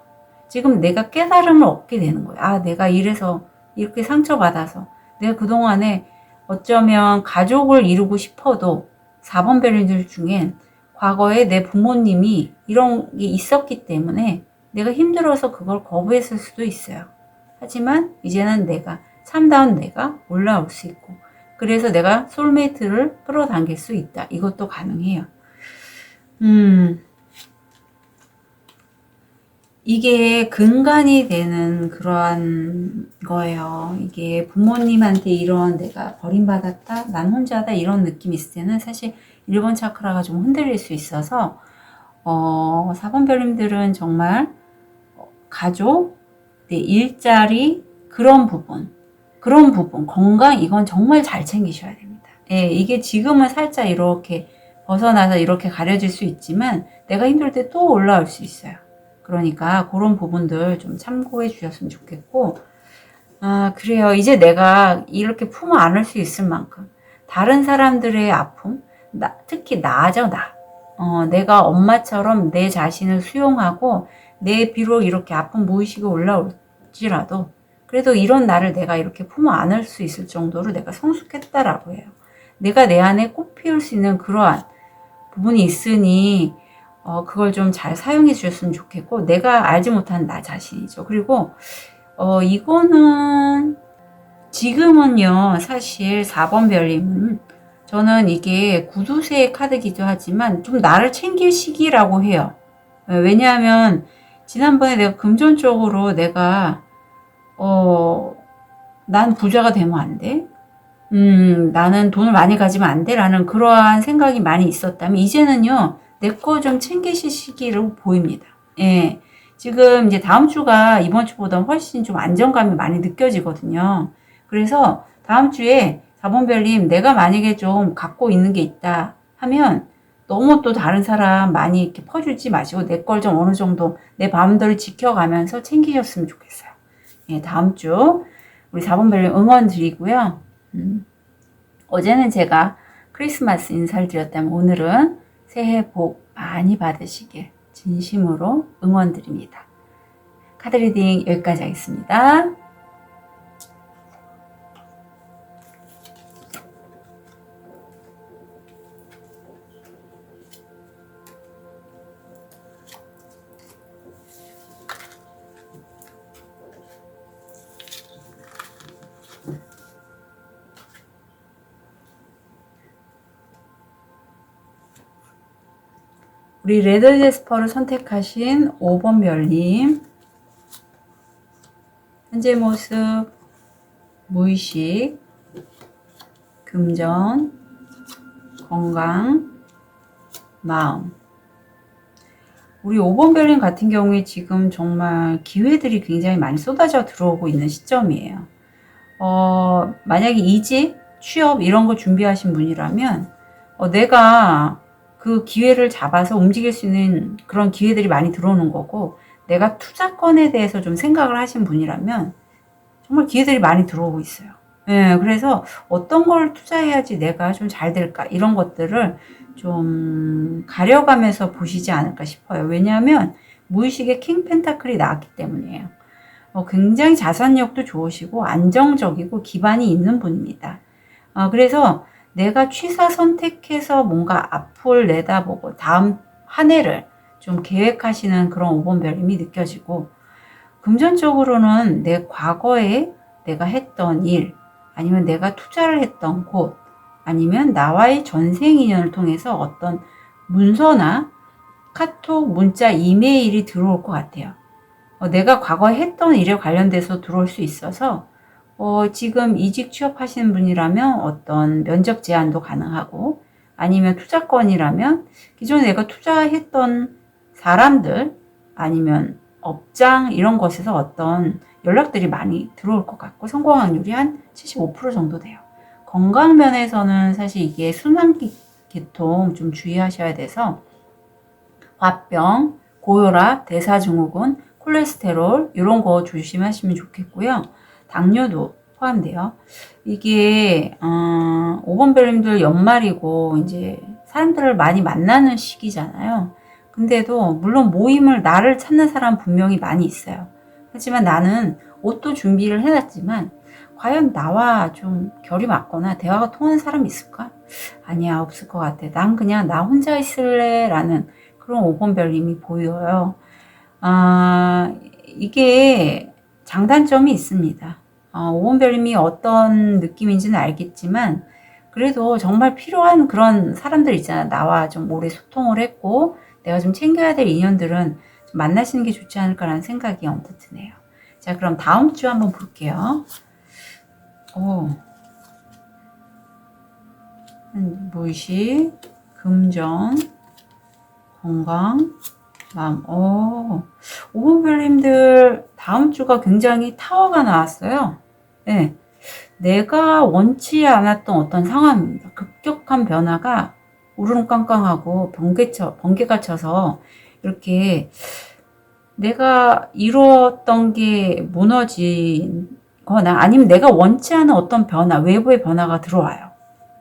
지금 내가 깨달음을 얻게 되는 거예요. 아, 내가 이래서 이렇게 상처받아서 내가 그동안에 어쩌면 가족을 이루고 싶어도 4번 별님들 중엔 과거에 내 부모님이 이런 게 있었기 때문에 내가 힘들어서 그걸 거부했을 수도 있어요. 하지만 이제는 내가 참다운 내가 올라올 수 있고 그래서 내가 소울메이트를 끌어당길 수 있다. 이것도 가능해요. 이게 근간이 되는 그러한 거예요. 이게 부모님한테 이런 내가 버림받았다, 난 혼자다 이런 느낌이 있을 때는 사실 1번 차크라가 좀 흔들릴 수 있어서 4번 별님들은 정말 가족, 내 일자리 그런 부분, 건강 이건 정말 잘 챙기셔야 됩니다. 예, 이게 지금은 살짝 이렇게 벗어나서 이렇게 가려질 수 있지만 내가 힘들 때 또 올라올 수 있어요. 그러니까 그런 부분들 좀 참고해 주셨으면 좋겠고 그래요. 이제 내가 이렇게 품어 안을 수 있을 만큼 다른 사람들의 아픔, 특히 나죠, 나. 내가 엄마처럼 내 자신을 수용하고 내 비록 이렇게 아픈 무의식이 올라올지라도 그래도 이런 나를 내가 이렇게 품어 안을 수 있을 정도로 내가 성숙했다라고 해요. 내가 내 안에 꽃 피울 수 있는 그러한 부분이 있으니 그걸 좀 잘 사용해 주셨으면 좋겠고 내가 알지 못한 나 자신이죠. 그리고 이거는 지금은요 사실 4번 별님은 저는 이게 구두쇠의 카드기도 하지만 좀 나를 챙길 시기라고 해요. 왜냐하면 지난번에 내가 금전적으로 내가 난 부자가 되면 안 돼. 나는 돈을 많이 가지면 안 돼. 라는 그러한 생각이 많이 있었다면 이제는요 내 거 좀 챙기실 시기로 보입니다. 예. 지금 이제 다음 주가 이번 주보다 훨씬 좀 안정감이 많이 느껴지거든요. 그래서 다음 주에 4번 별님 내가 만약에 좀 갖고 있는 게 있다 하면 너무 또 다른 사람 많이 이렇게 퍼주지 마시고 내 걸 좀 어느 정도 내 마음대로 지켜가면서 챙기셨으면 좋겠어요. 예, 다음 주 우리 4번 별님 응원 드리고요. 어제는 제가 크리스마스 인사를 드렸다면 오늘은 새해 복 많이 받으시길 진심으로 응원 드립니다. 카드 리딩 여기까지 하겠습니다. 우리 레드 제스퍼를 선택하신 5번 별님 현재 모습, 무의식, 금전, 건강, 마음 우리 5번 별님 같은 경우에 지금 정말 기회들이 굉장히 많이 쏟아져 들어오고 있는 시점이에요. 만약에 이직, 취업 이런 거 준비하신 분이라면 내가 그 기회를 잡아서 움직일 수 있는 그런 기회들이 많이 들어오는 거고 내가 투자건에 대해서 좀 생각을 하신 분이라면 정말 기회들이 많이 들어오고 있어요. 예, 그래서 어떤 걸 투자해야지 내가 좀 잘 될까 이런 것들을 좀 가려가면서 보시지 않을까 싶어요. 왜냐하면 무의식에 킹 펜타클이 나왔기 때문이에요. 굉장히 자산력도 좋으시고 안정적이고 기반이 있는 분입니다. 그래서 내가 취사 선택해서 뭔가 앞을 내다보고 다음 한 해를 좀 계획하시는 그런 5번 별님이 느껴지고, 금전적으로는 내 과거에 내가 했던 일, 아니면 내가 투자를 했던 곳, 아니면 나와의 전생 인연을 통해서 어떤 문서나 카톡, 문자, 이메일이 들어올 것 같아요. 내가 과거에 했던 일에 관련돼서 들어올 수 있어서 지금 이직 취업하시는 분이라면 어떤 면접 제안도 가능하고, 아니면 투자권이라면 기존에 내가 투자했던 사람들 아니면 업장 이런 것에서 어떤 연락들이 많이 들어올 것 같고, 성공 확률이 한 75% 정도 돼요. 건강 면에서는 사실 이게 순환계통 좀 주의하셔야 돼서 화병, 고혈압, 대사증후군, 콜레스테롤 이런 거 조심하시면 좋겠고요. 당뇨도 포함돼요. 이게 5번 별님들 연말이고 이제 사람들을 많이 만나는 시기잖아요. 근데도 물론 모임을 나를 찾는 사람 분명히 많이 있어요. 하지만 나는 옷도 준비를 해놨지만 과연 나와 좀 결이 맞거나 대화가 통하는 사람이 있을까? 아니야, 없을 것 같아. 난 그냥 나 혼자 있을래 라는 그런 5번 별님이 보여요. 이게 장단점이 있습니다. 5번 별님이 어떤 느낌인지는 알겠지만 그래도 정말 필요한 그런 사람들 있잖아. 나와 좀 오래 소통을 했고 내가 좀 챙겨야 될 인연들은 좀 만나시는 게 좋지 않을까라는 생각이 언뜻 드네요. 자, 그럼 다음 주 한번 볼게요. 무의식, 금전, 건강, 마음. 5번 별님들 다음 주가 굉장히 타워가 나왔어요. 네. 내가 원치 않았던 어떤 상황입니다. 급격한 변화가 우르릉깡깡하고 번개가 쳐서 이렇게 내가 이루었던 게 무너진 거나 아니면 내가 원치 않은 어떤 변화, 외부의 변화가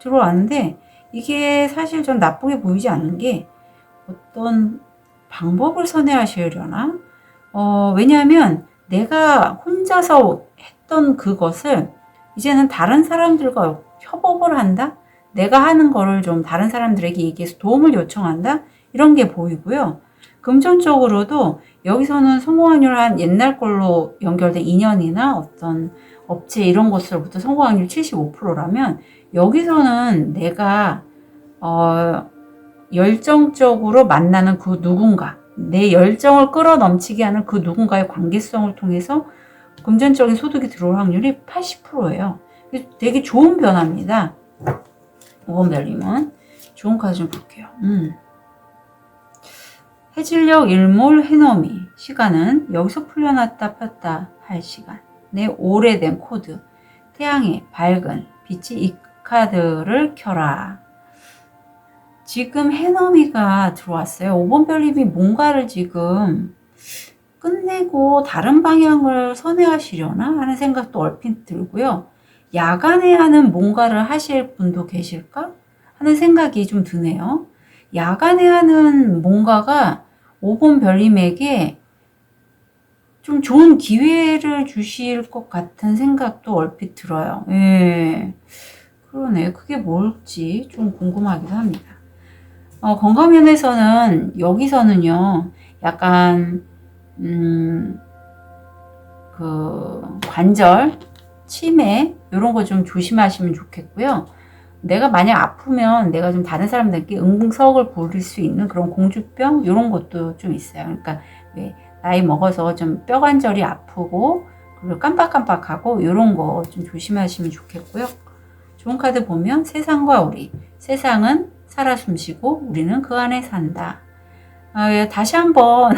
들어왔는데 이게 사실 좀 나쁘게 보이지 않는 게 어떤 방법을 선회하시려나? 왜냐하면 내가 혼자서 했던 그것을 이제는 다른 사람들과 협업을 한다? 내가 하는 거를 좀 다른 사람들에게 얘기해서 도움을 요청한다? 이런 게 보이고요. 금전적으로도 여기서는 성공 확률 한 옛날 걸로 연결된 인연이나 어떤 업체 이런 것으로부터 성공 확률 75%라면 여기서는 내가 열정적으로 만나는 그 누군가, 내 열정을 끌어넘치게 하는 그 누군가의 관계성을 통해서 금전적인 소득이 들어올 확률이 80%예요. 되게 좋은 변화입니다. 5번 별님은 좋은 카드 좀 볼게요. 해질녘 일몰 해넘이 시간은 여기서 풀려났다 폈다 할 시간. 내 오래된 코드. 태양의 밝은 빛이 이 카드를 켜라. 지금 해넘이가 들어왔어요. 5번 별님이 뭔가를 지금 끝내고 다른 방향을 선회하시려나 하는 생각도 얼핏 들고요. 야간에 하는 뭔가를 하실 분도 계실까 하는 생각이 좀 드네요. 야간에 하는 뭔가가 5번 별님에게 좀 좋은 기회를 주실 것 같은 생각도 얼핏 들어요. 예. 그러네. 그게 뭘지 좀 궁금하기도 합니다. 건강 면에서는 여기서는요, 약간, 그, 관절, 치매, 이런 거 좀 조심하시면 좋겠고요. 내가 만약 아프면 내가 좀 다른 사람들께 응석을 부릴 수 있는 그런 공주병, 이런 것도 좀 있어요. 그러니까, 왜, 나이 먹어서 좀 뼈관절이 아프고, 그리고 깜빡깜빡하고, 이런 거 좀 조심하시면 좋겠고요. 좋은 카드 보면 세상과 우리, 세상은 살아 숨쉬고 우리는 그 안에 산다. 다시 한번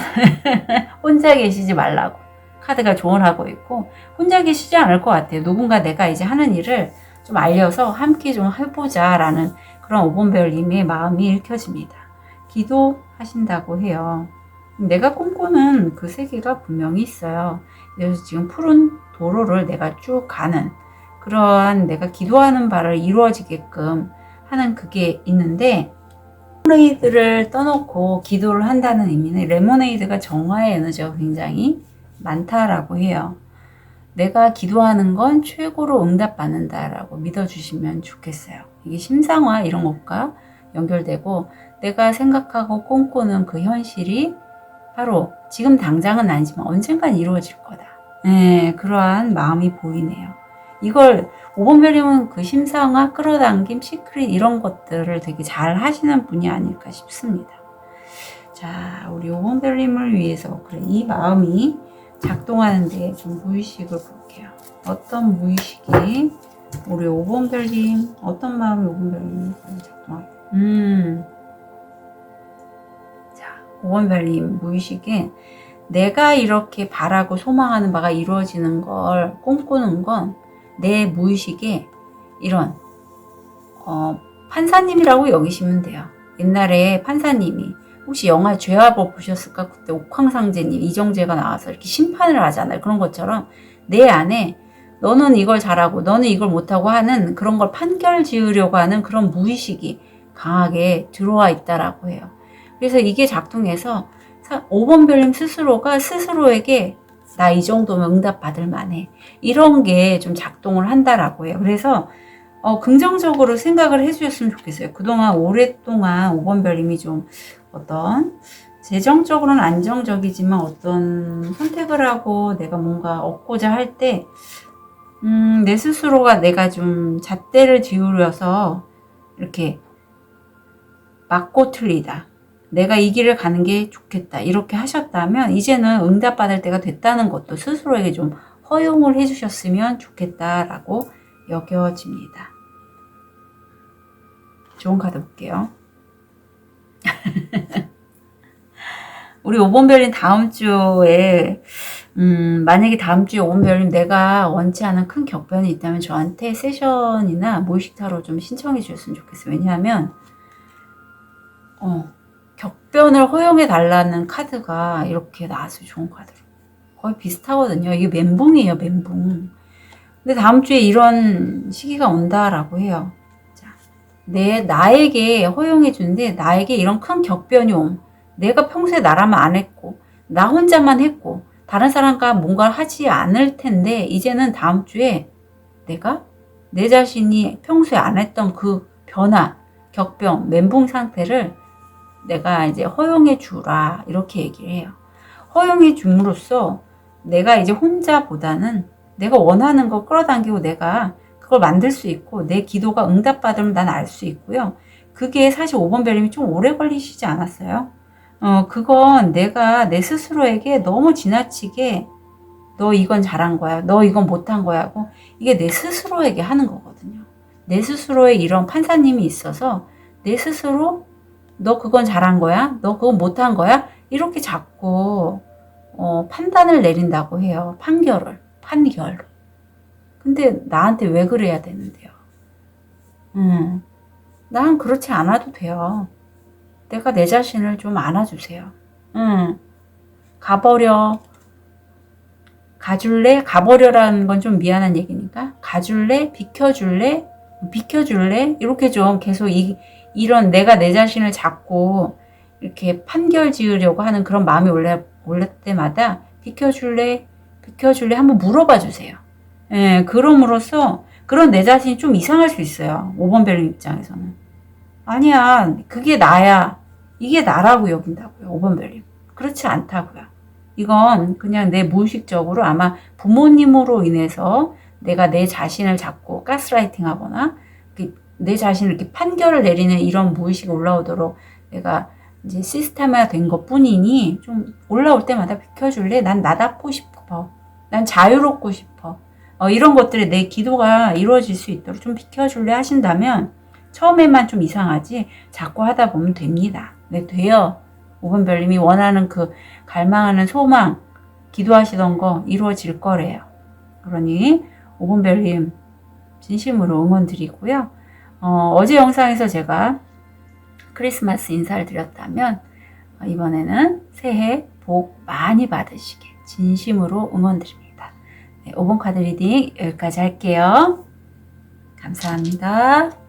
혼자 계시지 말라고 카드가 조언하고 있고, 혼자 계시지 않을 것 같아요. 누군가 내가 이제 하는 일을 좀 알려서 함께 좀 해보자 라는 그런 5번 별님의 마음이 읽혀집니다. 기도하신다고 해요. 내가 꿈꾸는 그 세계가 분명히 있어요. 그래서 지금 푸른 도로를 내가 쭉 가는 그러한 내가 기도하는 바를 이루어지게끔 하는 그게 있는데, 레모네이드를 떠놓고 기도를 한다는 의미는 레모네이드가 정화의 에너지가 굉장히 많다라고 해요. 내가 기도하는 건 최고로 응답받는다라고 믿어주시면 좋겠어요. 이게 심상화 이런 것과 연결되고 내가 생각하고 꿈꾸는 그 현실이 바로 지금 당장은 아니지만 언젠간 이루어질 거다. 네, 그러한 마음이 보이네요. 이걸 5번 별님은 그 심상화, 끌어당김, 시크릿 이런 것들을 되게 잘 하시는 분이 아닐까 싶습니다. 자, 우리 5번 별님을 위해서 그래, 이 마음이 작동하는데 좀 무의식을 볼게요. 어떤 무의식이 우리 5번 별님, 어떤 마음이 5번 별님이 작동할까요? 자, 5번 별님 무의식에 내가 이렇게 바라고 소망하는 바가 이루어지는 걸 꿈꾸는 건 내 무의식에 이런 판사님이라고 여기시면 돼요. 옛날에 판사님이 혹시 영화 죄와벌 보셨을까? 그때 옥황상제님, 이정재가 나와서 이렇게 심판을 하잖아요. 그런 것처럼 내 안에 너는 이걸 잘하고 너는 이걸 못하고 하는 그런 걸 판결 지으려고 하는 그런 무의식이 강하게 들어와 있다라고 해요. 그래서 이게 작동해서 5번 별님 스스로가 스스로에게 나 이 정도면 응답받을 만해. 이런 게 좀 작동을 한다라고 해요. 그래서 긍정적으로 생각을 해주셨으면 좋겠어요. 그동안 오랫동안 5번 별님이 좀 어떤 재정적으로는 안정적이지만 어떤 선택을 하고 내가 뭔가 얻고자 할 때 내 스스로가 내가 좀 잣대를 기울여서 이렇게 맞고 틀리다. 내가 이 길을 가는 게 좋겠다. 이렇게 하셨다면 이제는 응답받을 때가 됐다는 것도 스스로에게 좀 허용을 해주셨으면 좋겠다라고 여겨집니다. 좋은 카드 볼게요. 우리 5번 별님 다음 주에 만약에 다음 주에 5번 별님 내가 원치 않은 큰 격변이 있다면 저한테 세션이나 무의식 타로 좀 신청해 주셨으면 좋겠어요. 왜냐하면 격변을 허용해 달라는 카드가 이렇게 나와서 좋은 카드로 거의 비슷하거든요. 이게 멘붕이에요, 멘붕. 근데 다음 주에 이런 시기가 온다라고 해요. 자, 나에게 허용해 주는데 나에게 이런 큰 격변이 옴. 내가 평소에 나라면 안 했고 나 혼자만 했고 다른 사람과 뭔가를 하지 않을 텐데 이제는 다음 주에 내가 내 자신이 평소에 안 했던 그 변화, 격변, 멘붕 상태를 내가 이제 허용해 주라 이렇게 얘기를 해요. 허용해 줌으로써 내가 이제 혼자보다는 내가 원하는 거 끌어당기고 내가 그걸 만들 수 있고 내 기도가 응답받으면 난 알 수 있고요. 그게 사실 5번 별님이 좀 오래 걸리시지 않았어요? 그건 내가 내 스스로에게 너무 지나치게 너 이건 잘한 거야. 너 이건 못한 거야 하고 이게 내 스스로에게 하는 거거든요. 내 스스로에 이런 판사님이 있어서 내 스스로 너 그건 잘한 거야? 너 그건 못한 거야? 이렇게 자꾸 판단을 내린다고 해요. 판결. 근데 나한테 왜 그래야 되는데요? 난 그렇지 않아도 돼요. 내가 내 자신을 좀 안아주세요. 가버려. 가줄래? 가버려라는 건 좀 미안한 얘기니까. 가줄래? 비켜줄래? 비켜줄래? 이렇게 좀 계속 이런 내가 내 자신을 자꾸 이렇게 판결 지으려고 하는 그런 마음이 올릴 때마다 비켜줄래? 비켜줄래? 한번 물어봐 주세요. 예, 그럼으로써 그런 내 자신이 좀 이상할 수 있어요. 5번 별님 입장에서는. 아니야, 그게 나야. 이게 나라고 여긴다고요. 5번 별님. 그렇지 않다고요. 이건 그냥 내 무의식적으로 아마 부모님으로 인해서 내가 내 자신을 자꾸 가스라이팅 하거나 내 자신을 이렇게 판결을 내리는 이런 무의식이 올라오도록 내가 이제 시스템화 된 것 뿐이니 좀 올라올 때마다 비켜줄래? 난 나답고 싶어. 난 자유롭고 싶어. 이런 것들에 내 기도가 이루어질 수 있도록 좀 비켜줄래 하신다면 처음에만 좀 이상하지 자꾸 하다 보면 됩니다. 네, 돼요. 5번 별님이 원하는 그 갈망하는 소망, 기도하시던 거 이루어질 거래요. 그러니 5번 별님 진심으로 응원 드리고요. 어제 영상에서 제가 크리스마스 인사를 드렸다면 이번에는 새해 복 많이 받으시길 진심으로 응원 드립니다. 네, 5번 카드 리딩 여기까지 할게요. 감사합니다.